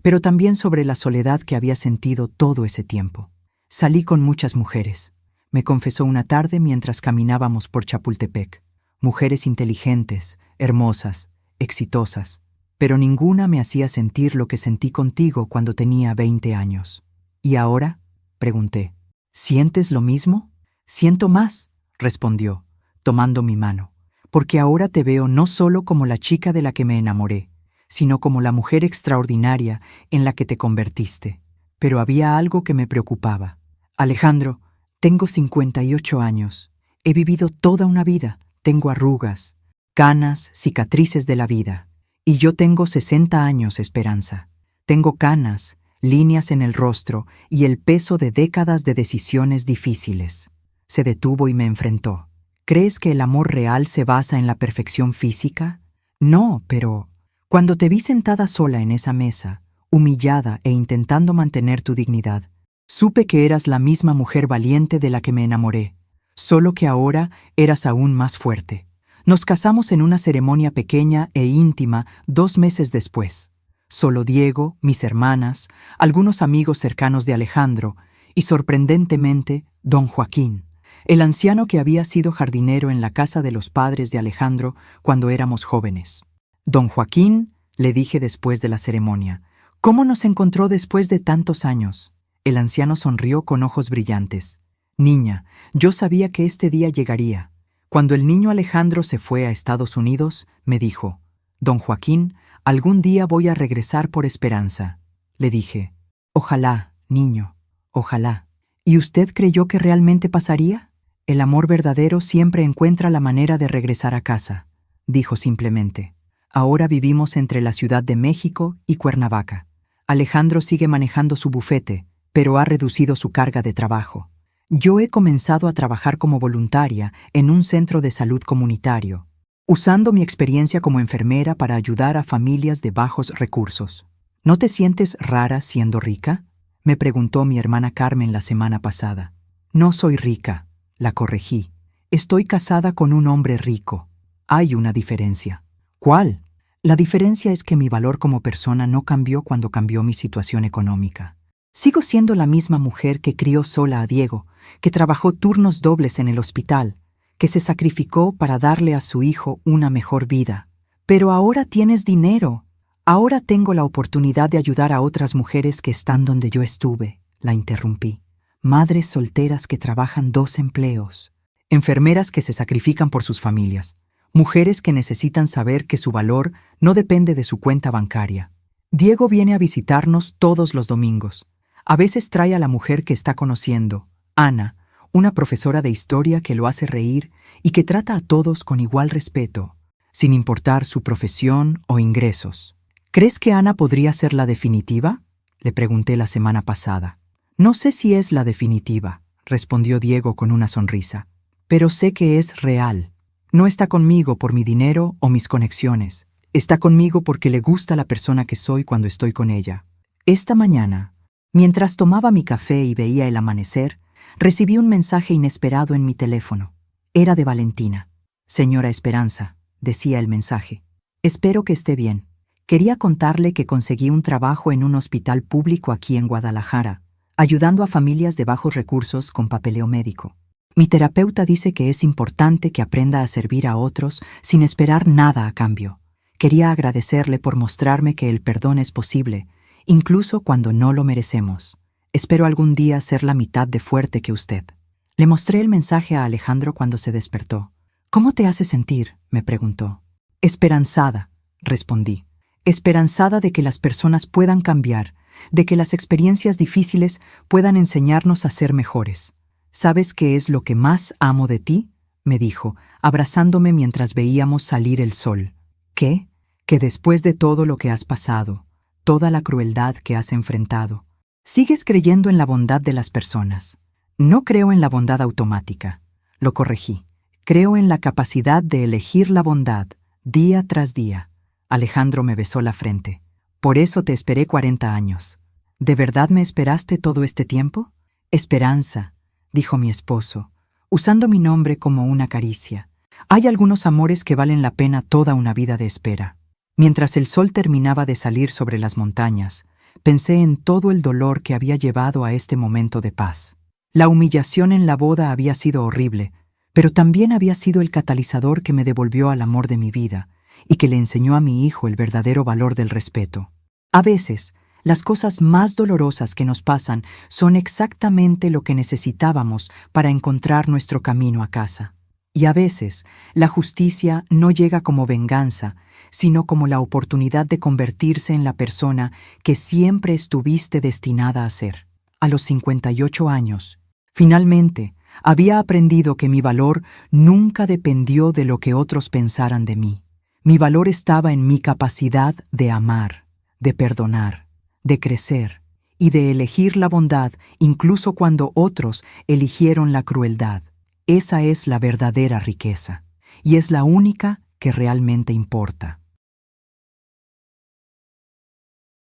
S1: pero también sobre la soledad que había sentido todo ese tiempo. Salí con muchas mujeres, me confesó una tarde mientras caminábamos por Chapultepec. Mujeres inteligentes, hermosas, exitosas, pero ninguna me hacía sentir lo que sentí contigo cuando tenía 20 años. ¿Y ahora?, pregunté. ¿Sientes lo mismo? Siento más, respondió, tomando mi mano, porque ahora te veo no solo como la chica de la que me enamoré, sino como la mujer extraordinaria en la que te convertiste. Pero había algo que me preocupaba. Alejandro, tengo 58 años. He vivido toda una vida. Tengo arrugas, canas, cicatrices de la vida. Y yo tengo 60 años, Esperanza. Tengo canas, líneas en el rostro y el peso de décadas de decisiones difíciles. Se detuvo y me enfrentó. ¿Crees que el amor real se basa en la perfección física? No, pero cuando te vi sentada sola en esa mesa, humillada e intentando mantener tu dignidad, supe que eras la misma mujer valiente de la que me enamoré, solo que ahora eras aún más fuerte. Nos casamos en una ceremonia pequeña e íntima 2 meses después. Solo Diego, mis hermanas, algunos amigos cercanos de Alejandro y, sorprendentemente, don Joaquín, el anciano que había sido jardinero en la casa de los padres de Alejandro cuando éramos jóvenes. Don Joaquín, le dije después de la ceremonia, ¿cómo nos encontró después de tantos años? El anciano sonrió con ojos brillantes. Niña, yo sabía que este día llegaría. Cuando el niño Alejandro se fue a Estados Unidos, me dijo, Don Joaquín, algún día voy a regresar por Esperanza, le dije. Ojalá, niño, ojalá. ¿Y usted creyó que realmente pasaría? El amor verdadero siempre encuentra la manera de regresar a casa, dijo simplemente. Ahora vivimos entre la Ciudad de México y Cuernavaca. Alejandro sigue manejando su bufete, pero ha reducido su carga de trabajo. Yo he comenzado a trabajar como voluntaria en un centro de salud comunitario, usando mi experiencia como enfermera para ayudar a familias de bajos recursos. ¿No te sientes rara siendo rica?, me preguntó mi hermana Carmen la semana pasada. No soy rica, la corregí. Estoy casada con un hombre rico. Hay una diferencia. ¿Cuál? La diferencia es que mi valor como persona no cambió cuando cambió mi situación económica. Sigo siendo la misma mujer que crió sola a Diego, que trabajó turnos dobles en el hospital, que se sacrificó para darle a su hijo una mejor vida. Pero ahora tienes dinero. Ahora tengo la oportunidad de ayudar a otras mujeres que están donde yo estuve, la interrumpí. Madres solteras que trabajan 2 empleos, enfermeras que se sacrifican por sus familias, mujeres que necesitan saber que su valor no depende de su cuenta bancaria. Diego viene a visitarnos todos los domingos. A veces trae a la mujer que está conociendo, Ana, una profesora de historia que lo hace reír y que trata a todos con igual respeto, sin importar su profesión o ingresos. ¿Crees que Ana podría ser la definitiva?, le pregunté la semana pasada. No sé si es la definitiva, respondió Diego con una sonrisa, pero sé que es real. No está conmigo por mi dinero o mis conexiones. Está conmigo porque le gusta la persona que soy cuando estoy con ella. Esta mañana, mientras tomaba mi café y veía el amanecer, recibí un mensaje inesperado en mi teléfono. Era de Valentina. Señora Esperanza, decía el mensaje. Espero que esté bien. Quería contarle que conseguí un trabajo en un hospital público aquí en Guadalajara, ayudando a familias de bajos recursos con papeleo médico. Mi terapeuta dice que es importante que aprenda a servir a otros sin esperar nada a cambio. Quería agradecerle por mostrarme que el perdón es posible, incluso cuando no lo merecemos. Espero algún día ser la mitad de fuerte que usted. Le mostré el mensaje a Alejandro cuando se despertó. ¿Cómo te hace sentir?, me preguntó. Esperanzada, respondí. Esperanzada de que las personas puedan cambiar, de que las experiencias difíciles puedan enseñarnos a ser mejores. ¿Sabes qué es lo que más amo de ti?, me dijo, abrazándome mientras veíamos salir el sol. ¿Qué? Que después de todo lo que has pasado, toda la crueldad que has enfrentado, sigues creyendo en la bondad de las personas. No creo en la bondad automática. Lo corregí. Creo en la capacidad de elegir la bondad, día tras día. Alejandro me besó la frente. Por eso te esperé 40 años. ¿De verdad me esperaste todo este tiempo? Esperanza, dijo mi esposo, usando mi nombre como una caricia. Hay algunos amores que valen la pena toda una vida de espera. Mientras el sol terminaba de salir sobre las montañas, pensé en todo el dolor que había llevado a este momento de paz. La humillación en la boda había sido horrible, pero también había sido el catalizador que me devolvió al amor de mi vida y que le enseñó a mi hijo el verdadero valor del respeto. A veces, las cosas más dolorosas que nos pasan son exactamente lo que necesitábamos para encontrar nuestro camino a casa. Y a veces, la justicia no llega como venganza, sino como la oportunidad de convertirse en la persona que siempre estuviste destinada a ser. A los 58 años, finalmente, había aprendido que mi valor nunca dependió de lo que otros pensaran de mí. Mi valor estaba en mi capacidad de amar, de perdonar, de crecer y de elegir la bondad incluso cuando otros eligieron la crueldad. Esa es la verdadera riqueza, y es la única que realmente importa.